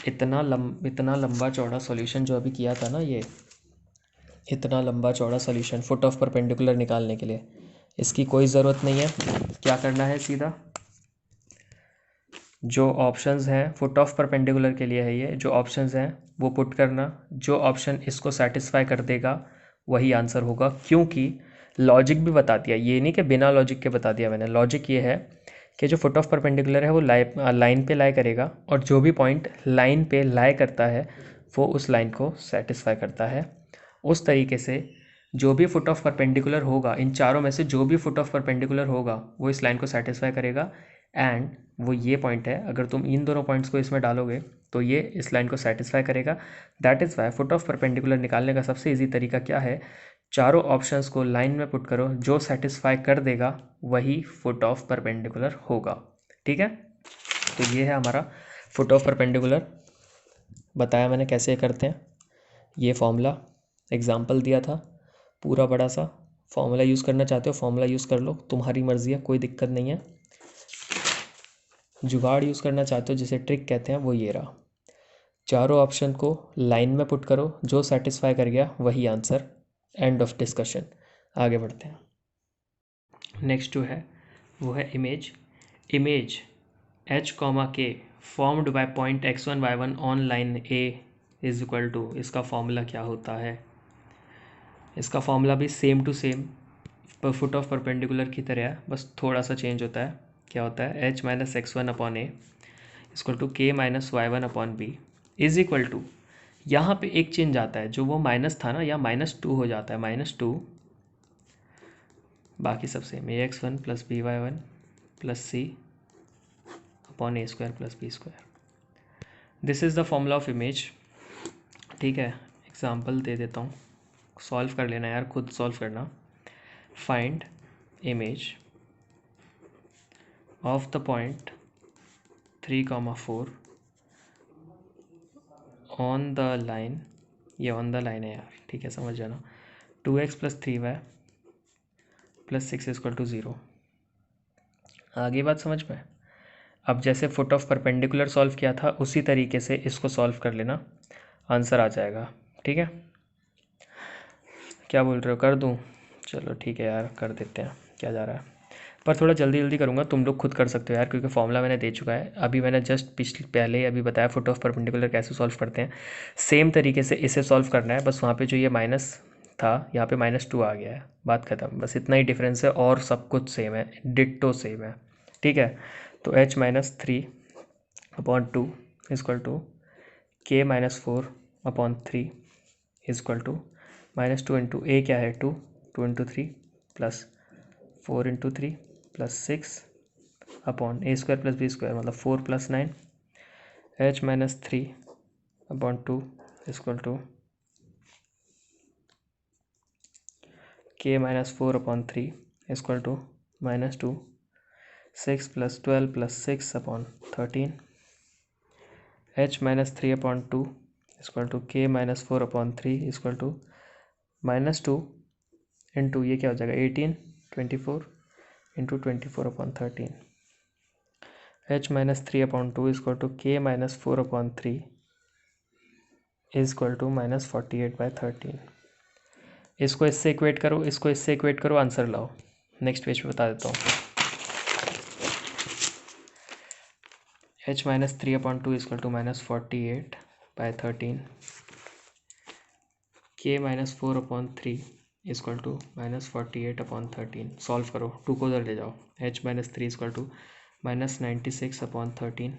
इतना लंबा चौड़ा सॉल्यूशन जो अभी किया था ना, ये इतना लंबा चौड़ा सॉल्यूशन फुट ऑफ परपेंडिकुलर निकालने के लिए, इसकी कोई ज़रूरत नहीं है। क्या करना है, सीधा जो ऑप्शंस हैं फुट ऑफ परपेंडिकुलर के लिए है, ये जो ऑप्शंस हैं वो पुट करना, जो ऑप्शन इसको सेटिस्फाई कर देगा वही आंसर होगा। क्योंकि लॉजिक भी बता दिया, ये नहीं कि बिना लॉजिक के बता दिया मैंने, लॉजिक ये है कि जो फुट ऑफ परपेंडिकुलर है वो लाइन पे लाई करेगा, और जो भी पॉइंट लाइन पे लाई करता है वो उस लाइन को सेटिस्फाई करता है। उस तरीके से जो भी फुट ऑफ परपेंडिकुलर होगा, इन चारों में से जो भी फुट ऑफ परपेंडिकुलर होगा वो इस लाइन को सेटिस्फाई करेगा। एंड वो ये पॉइंट है, अगर तुम इन दोनों पॉइंट्स को इसमें डालोगे तो ये इस लाइन को सेटिस्फाई करेगा। That is why foot of perpendicular निकालने का सबसे इजी तरीका क्या है, चारों ऑप्शंस को लाइन में पुट करो, जो सेटिस्फाई कर देगा वही फुट ऑफ परपेंडिकुलर होगा। ठीक है, तो ये है हमारा फुट ऑफ परपेंडिकुलर, बताया मैंने कैसे करते हैं। ये फॉर्मूला एग्जाम्पल दिया था पूरा बड़ा सा, फॉर्मूला यूज़ करना चाहते हो फॉर्मूला यूज़ कर लो, तुम्हारी मर्ज़ी है, कोई दिक्कत नहीं है। जुगाड़ यूज़ करना चाहते हो जिसे ट्रिक कहते हैं, वो ये रहा, चारों ऑप्शन को लाइन में पुट करो, जो सेटिस्फाई कर गया वही आंसर, एंड ऑफ डिस्कशन। आगे बढ़ते हैं। नेक्स्ट जो है वो है image H, K formed by point x1 y1 on line A = इसका फॉर्मूला क्या होता है। इसका फॉर्मूला भी सेम टू सेम पर फुट ऑफ परपेंडिकुलर की तरह है, बस थोड़ा सा चेंज होता है। क्या होता है, H - x1/A = K - y1/B = यहाँ पे एक चेंज आता है, जो वो माइनस था ना, या -2 हो जाता है, -2, बाकी सब same, AX1 + BY1 + C/A² + B²। This is the formula of image. ठीक है, एग्जाम्पल दे देता हूँ, सॉल्व कर लेना यार, खुद सॉल्व करना। Find image of the point 3,4 on the line, ये ऑन द लाइन है यार, ठीक है समझ जाना, 2x plus 3y plus 6 equal to 0। आगे बात समझ में? अब जैसे फुट ऑफ परपेंडिकुलर सॉल्व किया था उसी तरीके से इसको सॉल्व कर लेना, आंसर आ जाएगा। ठीक है, क्या बोल रहे हो, कर दूं? चलो ठीक है यार, कर देते हैं, क्या जा रहा है। पर थोड़ा जल्दी जल्दी करूँगा, तुम लोग खुद कर सकते हो यार, क्योंकि फॉर्मूला मैंने दे चुका है। अभी मैंने जस्ट पहले ही अभी बताया फुट ऑफ परपेंडिकुलर कैसे सॉल्व करते हैं। सेम तरीके से इसे सॉल्व करना है, बस वहाँ पे जो ये माइनस था यहाँ पे -2 आ गया है, बात खत्म। बस इतना ही डिफरेंस है और सब कुछ सेम है, डिट्टो सेम है। ठीक है, तो h-3/2 equal to k-4/3 equal to -2 into a क्या है 2 into 3 plus 4 into 3 plus 6 upon a² plus b² मतलब 4 plus 9 h-3/2 equal to k-4/3 equal to -2 6 plus 12 plus 6/13 h-3/2 equal to k-4/3 equal to -2 into ये क्या हो जाएगा 18 24 into 24/13 h-3/2 equal to k-4/3 equal to -48/13। इसको इससे इक्वेट करो, इसको इससे इक्वेट करो, आंसर लाओ। नेक्स्ट पेज पे बता देता हूँ। h-3/2 equal to -48/13 k-4/3 equal to -48/13। सॉल्व करो, 2 को उधर ले जाओ। h-3 equal to -96/13।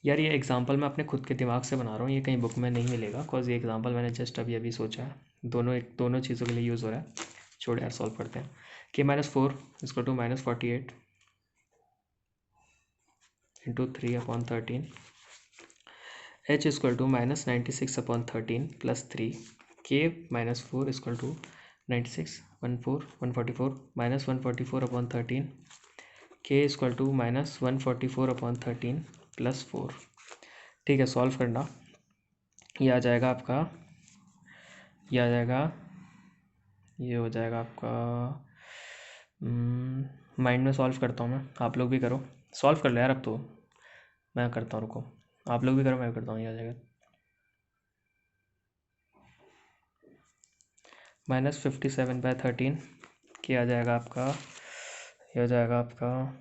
यार ये एग्जांपल मैं अपने खुद के दिमाग से बना रहा हूँ, ये कहीं बुक में नहीं मिलेगा, बिकॉज ये एग्जांपल मैंने जस्ट अभी अभी सोचा है। दोनों चीज़ों के लिए यूज़ हो रहा है। छोड़ यार, सॉल्व करते हैं। k-4 equal to -48 into 3/13 h equal to -96/13 plus 3 k-4 equal to 96 144 -144/13 k equal to -144/13 plus 4। ठीक है, सॉल्व करना। ये आ जाएगा आपका, ये आ जाएगा, ये हो जाएगा आपका माइंड में सॉल्व करता हूँ मैं, आप लोग भी करो, सॉल्व कर लो यार। अब तो मैं करता हूँ, रुको, आप लोग भी करो, मैं भी करता हूँ। ये आ जाएगा -57/13 क्या आ जाएगा आपका, ये हो जाएगा आपका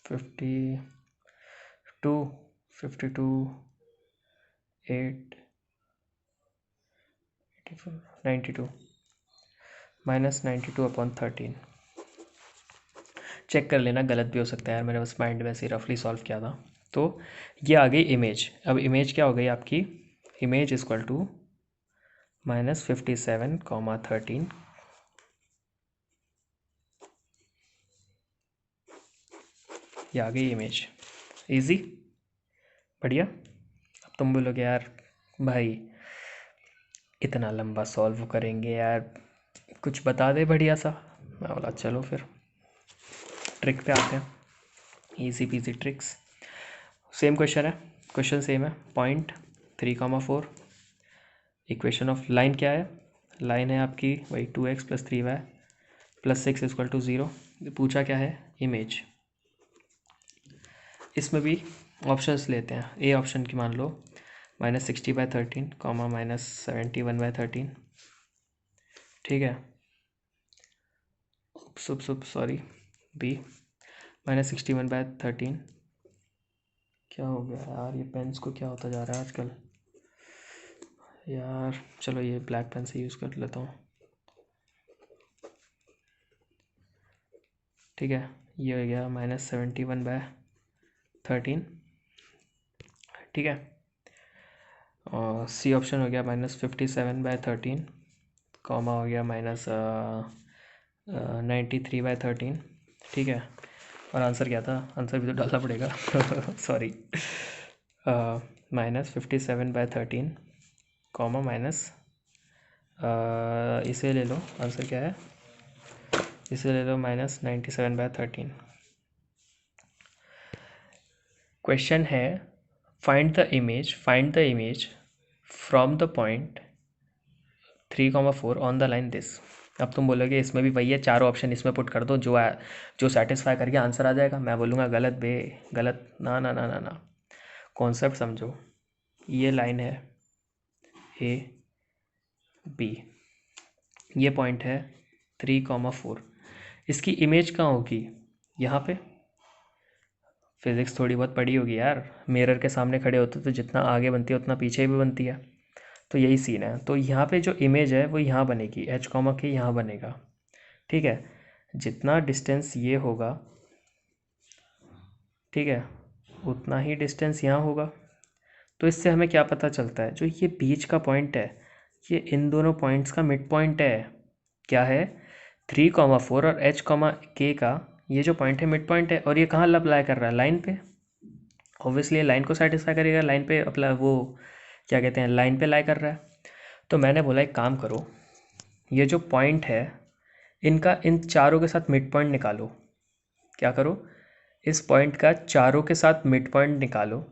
52 8 92 -92/13। चेक कर लेना, गलत भी हो सकता है यार, मेरे बस माइंड में ऐसे रफली सॉल्व किया था। तो ये आ गई इमेज। अब इमेज क्या हो गई आपकी, इमेज इक्वल टू -57,13। ये आ गई इमेज, इजी, बढ़िया। अब तुम बोलोगे यार भाई इतना लंबा सॉल्व करेंगे यार, कुछ बता दे बढ़िया सा। मैं बोला चलो फिर ट्रिक पे आते हैं, easy PG tricks. Same question है, क्वेश्चन सेम है। पॉइंट 3,4 इक्वेशन ऑफ लाइन क्या है, लाइन है आपकी वही 2x plus 3y plus 6 equal to 0। पूछा क्या है, इमेज। इसमें भी ऑप्शंस लेते हैं। ए ऑप्शन की मान लो -60/13 -71/13। ठीक है, सॉरी, बी -61/13। क्या हो गया यार, ये पेन्स को क्या होता जा रहा है आजकल यार। चलो ये ब्लैक पेन से यूज़ कर लेता हूँ। ठीक है, ये हो गया -71/13। ठीक है, और सी ऑप्शन हो गया -57/13, कॉमा हो गया -93/13। ठीक है, और आंसर क्या था, आंसर भी तो डालना पड़ेगा सॉरी, -57/13 कॉमा माइनस, इसे ले लो, आंसर क्या है इसे ले लो -97/13। क्वेश्चन है find the image from the point 3,4 on the line this. अब तुम बोलोगे इसमें भी वही है, चारों ऑप्शन इसमें पुट कर दो, जो सेटिस्फाई करके आंसर आ जाएगा। मैं बोलूँगा गलत बे, गलत। ना ना ना ना ना, कॉन्सेप्ट समझो। ये लाइन है ए बी, ये पॉइंट है 3,4। इसकी इमेज कहाँ होगी? यहाँ पे। फिज़िक्स थोड़ी बहुत पढ़ी होगी यार, मिरर के सामने खड़े होते तो जितना आगे बनती है उतना पीछे भी बनती है। तो यही सीन है। तो यहाँ पे जो इमेज है वो यहाँ बनेगी, एच कॉमा के यहाँ बनेगा। ठीक है, जितना डिस्टेंस ये होगा, ठीक है, उतना ही डिस्टेंस यहाँ होगा। तो इससे हमें क्या पता चलता है, जो ये बीच का पॉइंट है, ये इन दोनों पॉइंट्स का मिड पॉइंट है। क्या है? 3,4 और एच कॉमा के का ये जो पॉइंट है मिड पॉइंट है। और ये कहाँ अप्लाई कर रहा है? लाइन पे। ऑब्वियसली लाइन को सेटिस्फाई करेगा, लाइन पे अप्लाई, वो क्या कहते हैं, लाइन पे लाई कर रहा है। तो मैंने बोला एक काम करो, ये जो पॉइंट है इनका, इन चारों के साथ मिड पॉइंट निकालो। क्या करो? इस पॉइंट का चारों के साथ मिड पॉइंट निकालो।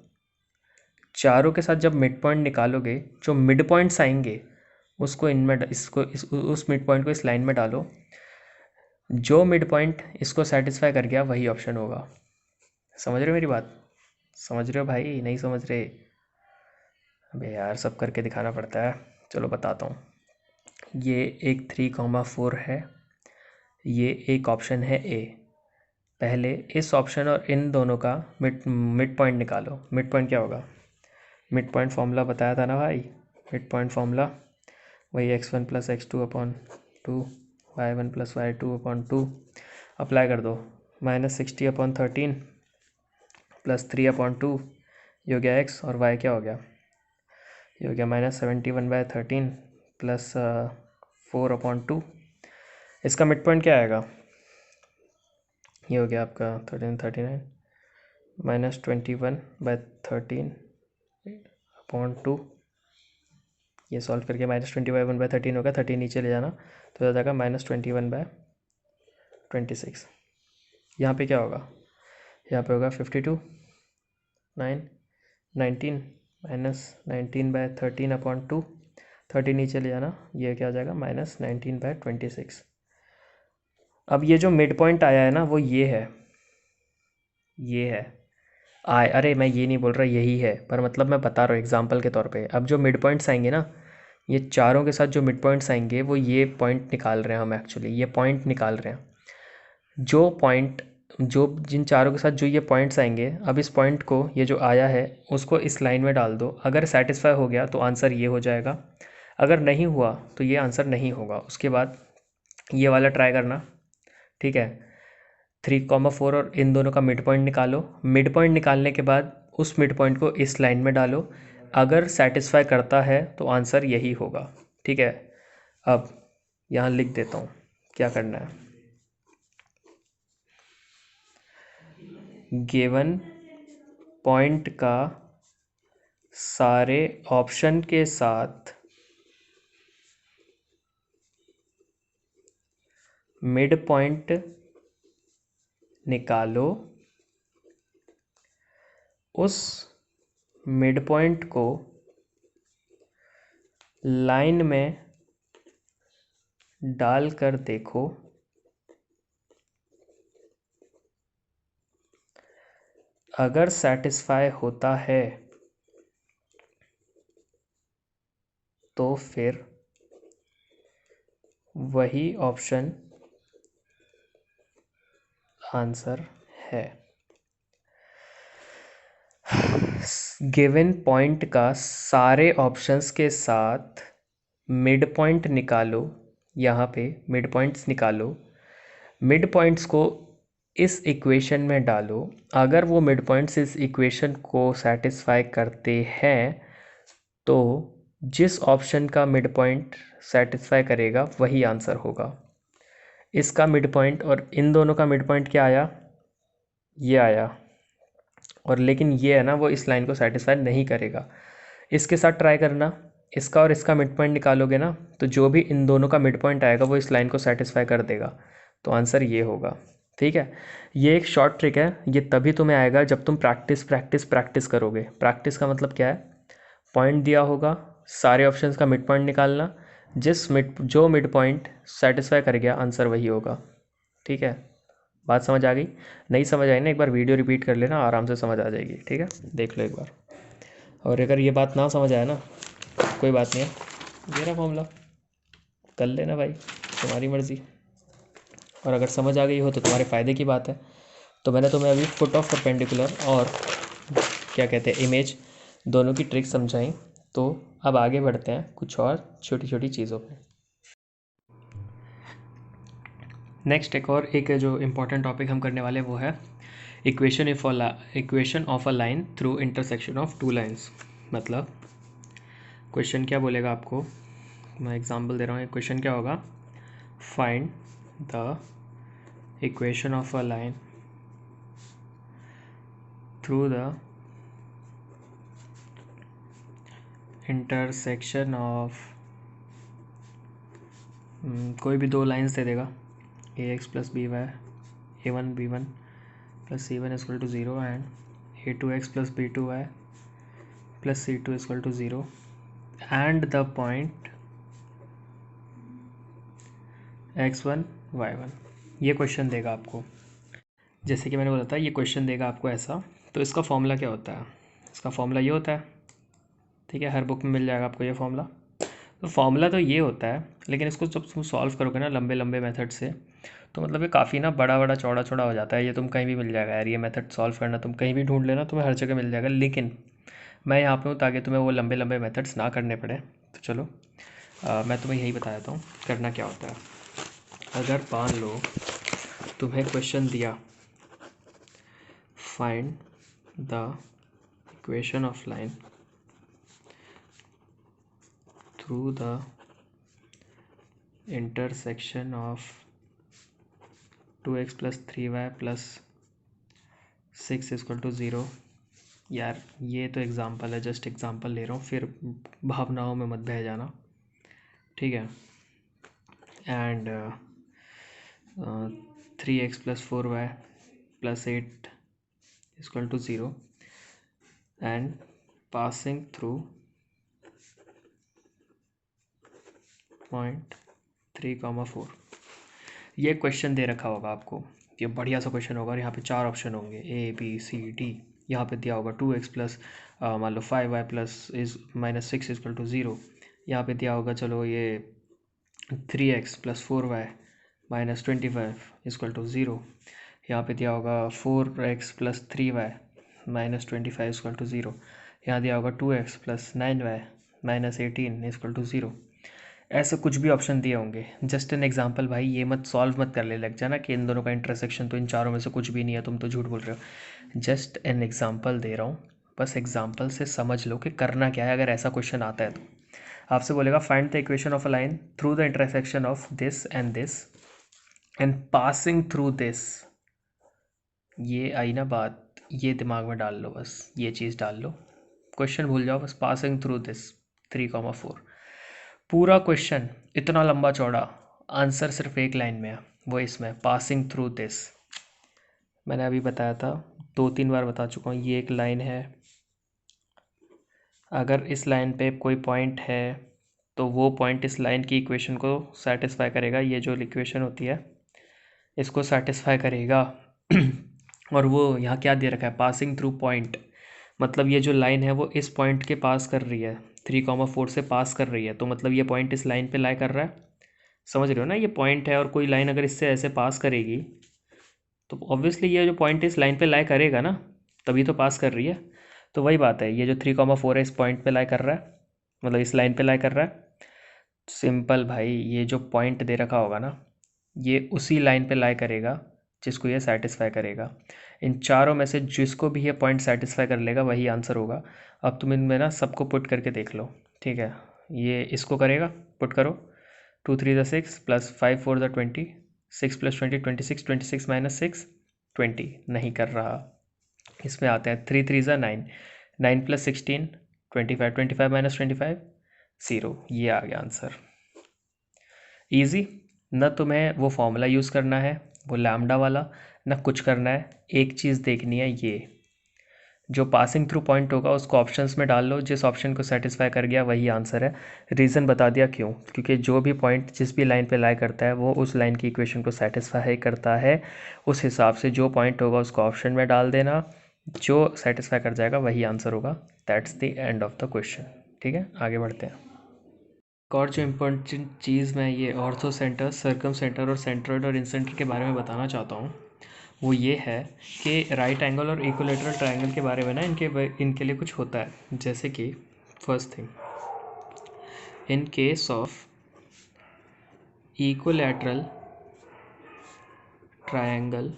चारों के साथ जब मिड पॉइंट निकालोगे, जो मिड पॉइंट्स आएंगे उसको इनमें, उस मिड पॉइंट को इस लाइन में डालो। जो मिड पॉइंट इसको सेटिस्फाई कर गया वही ऑप्शन होगा। समझ रहे हो मेरी बात? समझ रहे हो भाई? नहीं समझ रहे? अबे यार, सब करके दिखाना पड़ता है। चलो बताता हूँ। ये एक 3,4 है, ये एक ऑप्शन है ए। पहले इस ऑप्शन और इन दोनों का मिड पॉइंट निकालो। मिड पॉइंट क्या होगा? मिड पॉइंट फॉर्मूला बताया था ना भाई। मिड पॉइंट फॉर्मूला वही x1 + x2/2, y1 + y2/2। Apply कर दो। -60/13 + 3/2, ये हो गया x, और y क्या हो गया? ये हो गया -71/13 + 4/2। इसका मिड पॉइंट क्या आएगा? ये हो गया आपका 1339 -21/13/2। ये सॉल्व करके -21/13 होगा, 13 नीचे ले जाना तो हो जाएगा -21/26। यहाँ पे क्या होगा? यहाँ पे होगा 52 9 19 -19/13/2। 30 नीचे ले जाना, ये क्या आ जाएगा? -19/26। अब ये जो मिड पॉइंट आया है ना, वो ये है, ये है। अरे मैं ये नहीं बोल रहा यही है, पर मतलब मैं बता रहा हूँ एग्जांपल के तौर पे। अब जो मिड पॉइंट्स आएंगे ना, ये चारों के साथ जो मिड पॉइंट्स आएंगे वो ये पॉइंट निकाल रहे हैं हम, एक्चुअली ये पॉइंट निकाल रहे हैं। जो पॉइंट, जो जिन चारों के साथ जो ये पॉइंट्स आएंगे, अब इस पॉइंट को, ये जो आया है उसको इस लाइन में डाल दो। अगर सेटिस्फाई हो गया तो आंसर ये हो जाएगा, अगर नहीं हुआ तो ये आंसर नहीं होगा। उसके बाद ये वाला ट्राई करना। ठीक है, 3,4 और इन दोनों का मिड पॉइंट निकालो। मिड पॉइंट निकालने के बाद उस मिड पॉइंट को इस लाइन में डालो। अगर सेटिस्फाई करता है तो आंसर यही होगा। ठीक है, अब यहाँ लिख देता हूँ क्या करना है। गिवन पॉइंट का सारे ऑप्शन के साथ मिड पॉइंट निकालो। उस मिड पॉइंट को लाइन में डाल कर देखो। अगर सेटिस्फाई होता है तो फिर वही ऑप्शन आंसर है। गिवन पॉइंट का सारे ऑप्शंस के साथ मिड पॉइंट निकालो। यहाँ पे मिड पॉइंट्स निकालो। मिड पॉइंट्स को इस इक्वेशन में डालो। अगर वो मिड पॉइंट्स इस इक्वेशन को सेटिस्फाई करते हैं तो जिस ऑप्शन का मिड पॉइंट सेटिस्फाई करेगा वही आंसर होगा। इसका मिड पॉइंट और इन दोनों का मिड पॉइंट क्या आया? ये आया। और लेकिन ये है ना, वो इस लाइन को सेटिस्फाई नहीं करेगा। इसके साथ ट्राई करना, इसका और इसका मिड पॉइंट निकालोगे ना, तो जो भी इन दोनों का मिड पॉइंट आएगा वो इस लाइन को सेटिस्फाई कर देगा। तो आंसर ये होगा। ठीक है, ये एक शॉर्ट ट्रिक है, ये तभी तुम्हें आएगा जब तुम प्रैक्टिस प्रैक्टिस प्रैक्टिस करोगे। प्रैक्टिस का मतलब क्या है, पॉइंट दिया होगा, सारे ऑप्शंस का मिड पॉइंट निकालना, जो मिड पॉइंट सेटिस्फाई कर गया आंसर वही होगा। ठीक है, बात समझ आ गई? नहीं समझ आई ना, एक बार वीडियो रिपीट कर लेना, आराम से समझ आ जाएगी। ठीक है, देख लो एक बार। और अगर ये बात ना समझ आए ना, कोई बात नहीं है, ये रहा फॉर्मूला, कर लेना भाई, तुम्हारी मर्ज़ी। और अगर समझ आ गई हो तो तुम्हारे फ़ायदे की बात है। तो मैंने तुम्हें अभी फुट ऑफ परपेंडिकुलर और क्या कहते हैं इमेज दोनों की ट्रिक समझाई। तो अब आगे बढ़ते हैं कुछ और छोटी छोटी चीज़ों पे। नेक्स्ट एक जो इम्पोर्टेंट टॉपिक हम करने वाले वो है equation of a line through intersection of two lines. मतलब क्वेश्चन क्या बोलेगा आपको, मैं एग्जांपल दे रहा हूँ। क्वेश्चन क्या होगा, find the equation of a line through the intersection of कोई भी दो लाइन्स दे देगा, a x plus b y, a one b one plus c one equal to zero and a two x plus b two y plus c two equal to zero and the point x one y one. ये क्वेश्चन देगा आपको, जैसे कि मैंने बोला था ये क्वेश्चन देगा आपको ऐसा। तो इसका फॉर्मूला क्या होता है, इसका फॉर्मूला ये होता है। ठीक है, हर बुक में मिल जाएगा आपको ये फॉर्मूला। तो फॉर्मूला तो ये होता है, लेकिन इसको जब तुम सॉल्व करोगे ना लंबे लंबे मेथड से, तो मतलब ये काफ़ी ना बड़ा बड़ा चौड़ा चौड़ा हो जाता है। ये तुम कहीं भी मिल जाएगा यार, ये मेथड सॉल्व करना तुम कहीं भी ढूंढ लेना, तुम्हें हर जगह मिल जाएगा। लेकिन मैं यहाँ पे हूँ ताकि तुम्हें वो लंबे लंबे मेथड्स ना करने पड़े। तो चलो मैं तुम्हें यही बता देता हूँ करना क्या होता है। अगर मान लो तुम्हें क्वेश्चन दिया, find the equation of line through the intersection of 2x plus 3y plus 6 equal to zero. यार ये तो एग्ज़ाम्पल है, जस्ट एग्ज़ाम्पल ले रहा हूँ, फिर भावनाओं में मत बह जाना। ठीक है, and 3x plus 4y plus 8 equal to zero and passing through point 3,4। ये क्वेश्चन दे रखा होगा आपको, ये बढ़िया सा क्वेश्चन होगा और यहाँ पे चार ऑप्शन होंगे ए बी सी डी। यहाँ पे दिया होगा 2x प्लस मान लो 5y plus is minus 6 equal to zero. यहाँ पे दिया होगा चलो ये 3x plus 4y minus 25 equal to zero. यहाँ पे दिया होगा 4x plus 3y minus 25 equal to zero. यहाँ दिया होगा 2x plus 9y minus 18 equal to zero. ऐसे कुछ भी ऑप्शन दिए होंगे, जस्ट एन एग्जांपल भाई। ये मत सॉल्व मत करने लग जाना कि इन दोनों का इंटरसेक्शन तो इन चारों में से कुछ भी नहीं है, तुम तो झूठ बोल रहे हो। जस्ट एन एग्जांपल दे रहा हूँ, बस एग्जांपल से समझ लो कि करना क्या है। अगर ऐसा क्वेश्चन आता है तो आपसे बोलेगा find the equation of a line through the intersection of this and passing through this. ये आई ना बात, ये दिमाग में डाल लो, बस ये चीज़ डाल लो, क्वेश्चन भूल जाओ बस। पासिंग थ्रू दिस 3,4 पूरा क्वेश्चन इतना लंबा चौड़ा, आंसर सिर्फ एक लाइन में है, वो इसमें पासिंग थ्रू दिस। मैंने अभी बताया था, 2-3 बार बता चुका हूँ, ये एक लाइन है। अगर इस लाइन पे कोई पॉइंट है तो वो पॉइंट इस लाइन की इक्वेशन को सेटिस्फाई करेगा। ये जो इक्वेशन होती है इसको सेटिस्फाई करेगा। और वो यहाँ क्या दे रखा है, पासिंग थ्रू पॉइंट, मतलब ये जो लाइन है वो इस पॉइंट के पास कर रही है, 3,4 से पास कर रही है। तो मतलब ये पॉइंट इस लाइन पे लाई कर रहा है, समझ रहे हो ना। ये पॉइंट है और कोई लाइन अगर इससे ऐसे पास करेगी तो ऑब्वियसली ये जो पॉइंट इस लाइन पे लाई करेगा ना, तभी तो पास कर रही है। तो वही बात है, ये जो 3,4 है इस पॉइंट पे लाई कर रहा है, मतलब इस लाइन पे लाई कर रहा है। सिंपल भाई, ये जो पॉइंट दे रखा होगा ना, ये उसी लाइन पे लाई करेगा जिसको ये सेटिस्फाई करेगा। इन चारों में से जिसको भी ये पॉइंट सेटिस्फाई कर लेगा वही आंसर होगा। अब तुम इनमें ना सबको पुट करके देख लो। ठीक है, ये इसको करेगा, पुट करो। 2 3 ज़ा 6 प्लस 5 4 ज़ा 20, 6 प्लस 20 26, 26 माइनस 6 20, नहीं कर रहा। इसमें आते हैं 3 3 ज़ा 9, 9 प्लस 16 25, 25 माइनस 25 0। ये आ गया आंसर, ईजी। न तुम्हें वो फॉर्मूला यूज़ करना है वो लैम्डा वाला, ना कुछ करना है। एक चीज़ देखनी है, ये जो पासिंग थ्रू पॉइंट होगा उसको ऑप्शंस में डाल लो, जिस ऑप्शन को सेटिस्फाई कर गया वही आंसर है। रीज़न बता दिया क्यों, क्योंकि जो भी पॉइंट जिस भी लाइन पे लाई करता है वो उस लाइन की इक्वेशन को सेटिस्फाई करता है। उस हिसाब से जो पॉइंट होगा उसको ऑप्शन में डाल देना, जो सेटिस्फाई कर जाएगा वही आंसर होगा। That's the end of the question. ठीक है, आगे बढ़ते हैं। एक और जो इम्पोर्टेंट चीज़ मैं ये ऑर्थो सेंटर, सर्कम सेंटर और सेंट्रोइड और इंसेंटर के बारे में बताना चाहता हूँ वो ये है कि राइट एंगल और इक्विलेटरल ट्रायंगल के बारे में ना इनके लिए कुछ होता है। जैसे कि first thing, in case of equilateral triangle,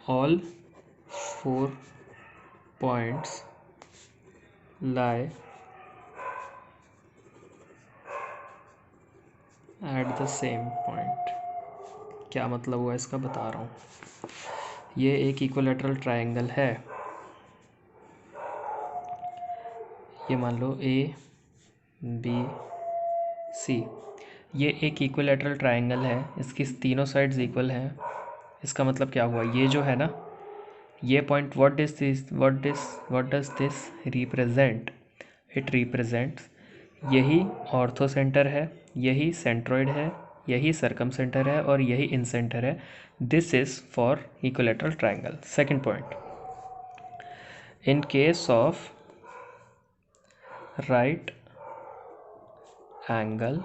all four points lie at the same point। क्या मतलब हुआ इसका, बता रहा हूँ। ये एक इक्विलेटरल ट्रायंगल है, ये मान लो ABC। ये एक इक्विलेटरल ट्रायंगल है, इसकी तीनों साइड्स इक्वल हैं। इसका मतलब क्या हुआ, ये जो है ना, ये point what does this represent, it represents यही ऑर्थो सेंटर है, यही सेंट्रॉइड है, यही सर्कम सेंटर है और यही इन सेंटर है। This is for equilateral triangle. Second point, in case of right angle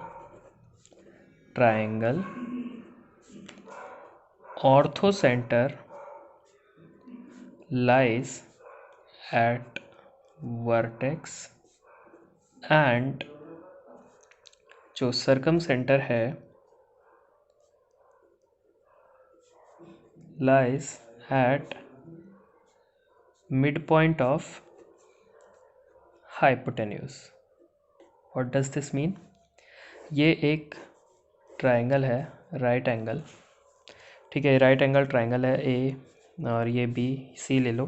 triangle, ortho centre lies at vertex and जो सर्कम सेंटर है lies at midpoint of hypotenuse। what does this mean? ये एक ट्रायंगल है, राइट एंगल, ठीक है, राइट एंगल ट्रायंगल है ए और ये बी सी ले लो।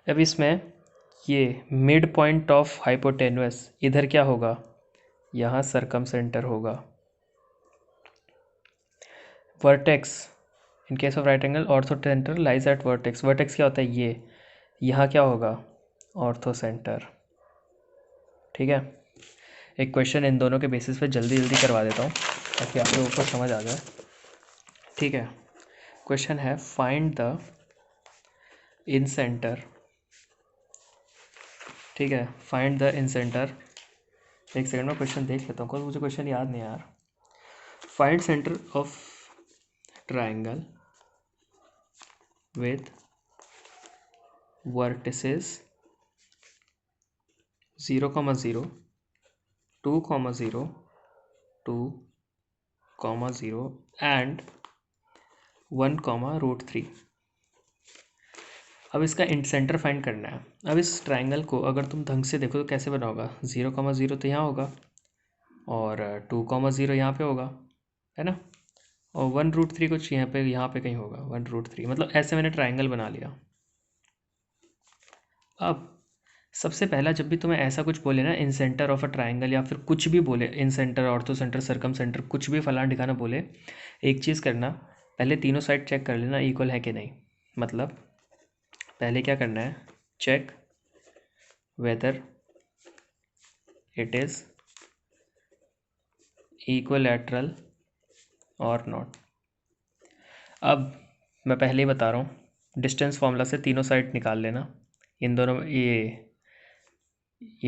अब इसमें ये मिड पॉइंट ऑफ हाइपोटेन्यूस इधर क्या होगा, यहाँ सर्कम सेंटर होगा। Vertex, in case of right angle ortho centre lies at vertex, vertex क्या होता है, ये यहाँ क्या होगा, ऑर्थो सेंटर। ठीक है, एक क्वेश्चन इन दोनों के बेसिस पे जल्दी जल्दी करवा देता हूँ ताकि आप लोगों को समझ आ जाए। ठीक है, क्वेश्चन है फाइंड द इन सेंटर। ठीक है, फाइंड द इन सेंटर। एक सेकंड में क्वेश्चन देख लेता हूँ, मुझे क्वेश्चन याद नहीं यार। Find centre of triangle with vertices 0, 0, 2, 0, 2, 0 and 1, √3। अब इसका इंट सेंटर फाइंड करना है। अब इस ट्रायंगल को अगर तुम ढंग से देखो तो कैसे बना होगा, 0, 0 तो यहाँ होगा और 2, 0 यहाँ पे होगा, है ना, और 1√3 कुछ यहाँ पे कहीं होगा 1√3। मतलब ऐसे मैंने ट्रायंगल बना लिया। अब सबसे पहला जब भी तुम्हें ऐसा कुछ बोले ना, incentre of a triangle या फिर कुछ भी बोले, incentre, orthocentre, circumcentre, कुछ भी फलाना ठिकाना बोले, एक चीज़ करना, पहले तीनों साइड चेक कर लेना इक्वल है कि नहीं। मतलब पहले क्या करना है, check whether it is equilateral और नॉट। अब मैं पहले ही बता रहा हूँ, डिस्टेंस फार्मूला से तीनों साइड निकाल लेना। इन दोनों ये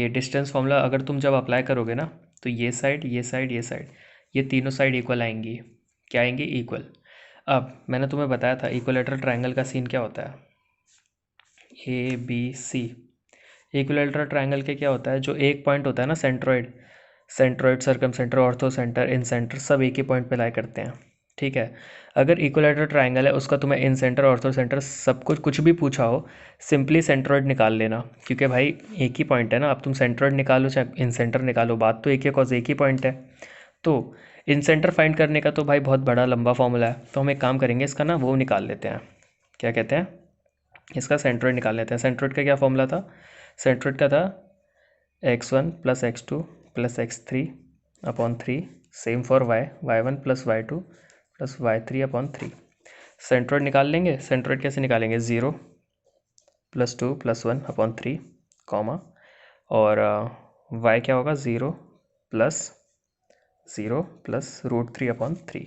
डिस्टेंस फार्मूला अगर तुम जब अप्लाई करोगे ना, तो ये साइड, ये साइड, ये साइड, ये तीनों साइड इक्वल आएंगी। क्या आएंगी, इक्वल। अब मैंने तुम्हें बताया था इक्विलैटरल ट्रायंगल का सीन क्या होता है, ABC। इक्विलैटरल ट्रायंगल के क्या होता है, जो एक पॉइंट होता है ना, centroid, circumcentre, orthocentre, incentre, सब एक ही पॉइंट पे लाई करते हैं। ठीक है, अगर इक्विलैटरल ट्रायंगल है उसका तुम्हें इन सेंटर, ऑर्थो सेंटर सब कुछ भी पूछा हो, सिंपली सेंट्रॉइड निकाल लेना, क्योंकि भाई एक ही पॉइंट है ना। अब तुम सेंट्रॉइड निकालो चाहे इन सेंटर निकालो, बात तो एक ही, कॉज एक ही पॉइंट है। तो इन सेंटर फाइंड करने का तो भाई बहुत बड़ा लंबा फॉर्मूला है, तो हम एक काम करेंगे, इसका ना वो निकाल लेते हैं, क्या कहते हैं, इसका सेंट्रॉइड निकाल लेते हैं। सेंट्रॉइड का क्या फॉर्मूला था, सेंट्रॉइड का था x1 plus x2 plus x3 upon 3, same for y1 plus y2 plus y3 upon 3। Centroid निकाल लेंगे। सेंट्रोइड कैसे निकालेंगे? 0 प्लस 2 प्लस 1 अपॉन 3 कॉमा, और y क्या होगा? 0 प्लस √3 अपॉन 3।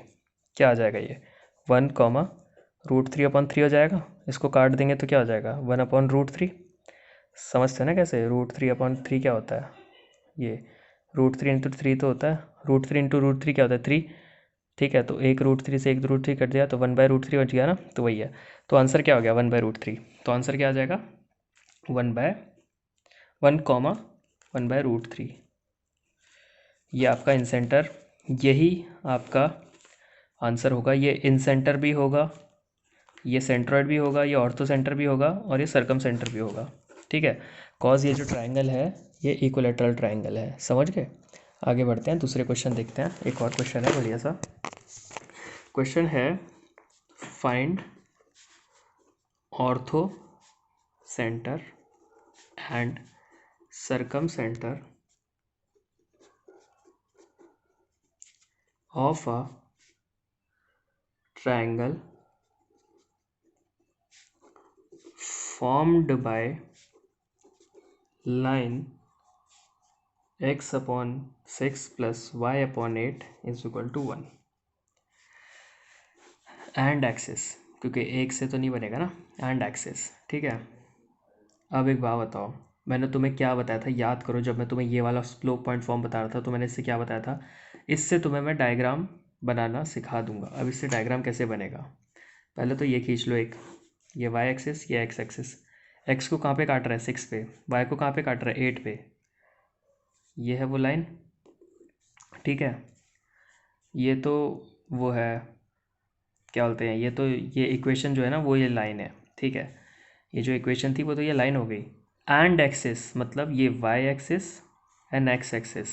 क्या आ जाएगा ये? 1 कॉमा √3 अपॉन 3 हो जाएगा। इसको काट देंगे तो क्या हो जाएगा? 1 अपॉन √3। समझते हैं ना कैसे? √3 अपॉन 3 क्या होता है? ये √3 इंटू 3 तो होता है, √3 इंटू √3 क्या होता है? 3। ठीक है, तो एक √3 से एक √3 कट दिया तो 1/√3 बच गया ना, तो वही है। तो आंसर क्या हो गया? 1/√3। तो आंसर क्या आ जाएगा? 1 कॉमा 1/√3। ये आपका इन सेंटर, यही आपका आंसर होगा। ये इन सेंटर भी होगा, ये सेंट्रॉइड भी होगा, ये ऑर्थो सेंटर भी होगा, और ये सर्कम सेंटर भी होगा। ठीक है, कॉज ये जो ट्राइंगल है ये इक्विलैटरल ट्राइंगल है। समझ गए? आगे बढ़ते हैं, दूसरे क्वेश्चन देखते हैं। एक और क्वेश्चन है बढ़िया सा। क्वेश्चन है find ortho centre and circum centre of a triangle formed by line x upon 6 plus y upon 8 is equal to 1 and axis, क्योंकि एक से तो नहीं बनेगा ना, एंड एक्सिस। ठीक है, अब एक बात बताओ, मैंने तुम्हें क्या बताया था? याद करो, जब मैं तुम्हें ये वाला स्लोप पॉइंट फॉर्म बता रहा था तो मैंने इससे क्या बताया था? इससे तुम्हें मैं डायग्राम बनाना सिखा दूंगा। अब इससे डायग्राम कैसे बनेगा? पहले तो ये खींच लो एक, ये y एक्सिस, ये x एक्सिस। x को कहाँ पे काट रहा है? 6 पे। y को कहाँ पे काट रहा है? 8 पे। ये है वो लाइन। ठीक है, ये तो वो है, क्या बोलते हैं, ये तो ये इक्वेशन जो है ना वो ये लाइन है। ठीक है, ये जो इक्वेशन थी वो तो ये लाइन हो गई। एंड एक्सिस मतलब ये y axis and x axis,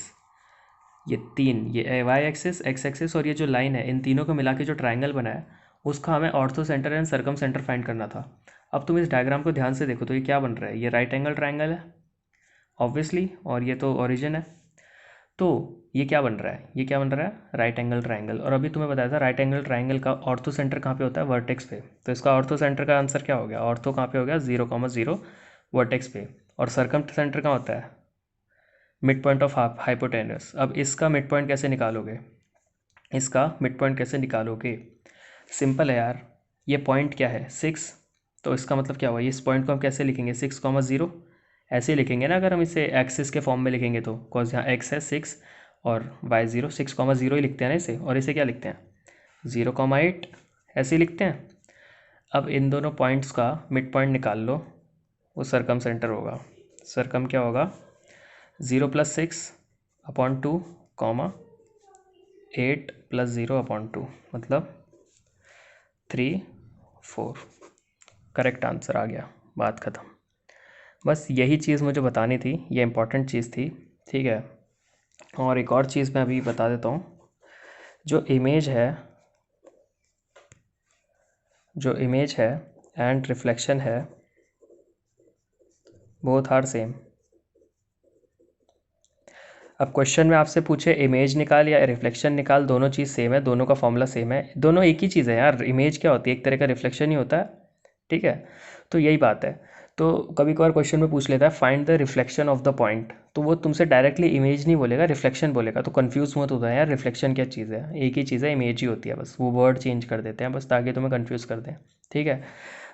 ये तीन, ये y एक्सिस, x एक्सिस और ये जो लाइन है, इन तीनों को मिला के जो ट्राइंगल बना है उसका हमें ortho centre and circum centre find करना था। अब तुम इस डायग्राम को ध्यान से देखो तो ये क्या बन रहा है? ये राइट एंगल ट्राइंगल है ऑब्वियसली, और ये तो ओरिजिन है। तो ये क्या बन रहा है? ये क्या बन रहा है? Right angle triangle. और अभी तुम्हें बताया था राइट एंगल ट्राइंगल का ऑर्थो सेंटर कहाँ पे होता है? वर्टेक्स पे। तो इसका ऑर्थो सेंटर का आंसर क्या हो गया? ऑर्थो कहाँ पे हो गया? 0,0 वर्टेक्स पे। और सर्कम सेंटर कहाँ होता है? Mid point of hypotenuse. अब इसका मिड पॉइंट कैसे निकालोगे? इसका मिड पॉइंट कैसे निकालोगे? सिंपल है यार, ये पॉइंट क्या है? 6। तो इसका मतलब क्या हुआ? इस पॉइंट को हम कैसे लिखेंगे? 6,0 ऐसे लिखेंगे ना, अगर हम इसे एक्सिस के फॉर्म में लिखेंगे तो, कॉज यहाँ x है 6 और y 0, 6,0 ही लिखते हैं ना इसे। और इसे क्या लिखते हैं? 0,8 ऐसे ही लिखते हैं। अब इन दोनों पॉइंट्स का मिड पॉइंट निकाल लो, वो सर्कम सेंटर होगा। सर्कम क्या होगा? 0 + 6 अपॉन 2 कॉमा 8 + 0 अपॉन 2 मतलब 3, 4। करेक्ट आंसर आ गया, बात ख़त्म। बस यही चीज़ मुझे बतानी थी, ये इंपॉर्टेंट चीज़ थी। ठीक है, और एक और चीज़ मैं अभी बता देता हूँ। जो इमेज है एंड रिफ्लेक्शन है, बोथ आर सेम। अब क्वेश्चन में आपसे पूछे इमेज निकाल या रिफ्लेक्शन निकाल, दोनों चीज़ सेम है, दोनों का फॉर्मूला सेम है, दोनों एक ही चीज़ है यार। इमेज क्या होती है? एक तरह का रिफ्लेक्शन ही होता है। ठीक है, तो यही बात है। तो कभी कभार क्वेश्चन में पूछ लेता है find the reflection of the point, तो वो तुमसे डायरेक्टली इमेज नहीं बोलेगा, रिफ्लेक्शन बोलेगा। तो कंफ्यूज मत होता है यार, रिफ्लेक्शन क्या चीज़ है? एक ही चीज़ है, इमेज ही होती है, बस वो वर्ड चेंज कर देते हैं बस ताकि तुम्हें कंफ्यूज कर दें। ठीक है,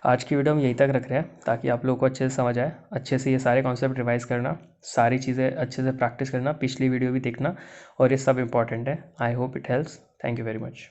आज की वीडियो हम यहीं तक रख रहे हैं ताकि आप लोगों को अच्छे से समझ आए। अच्छे से ये सारे कॉन्सेप्ट रिवाइज करना, सारी चीज़ें अच्छे से प्रैक्टिस करना, पिछली वीडियो भी देखना, और ये सब इंपॉर्टेंट है। I hope it helps. Thank you very much.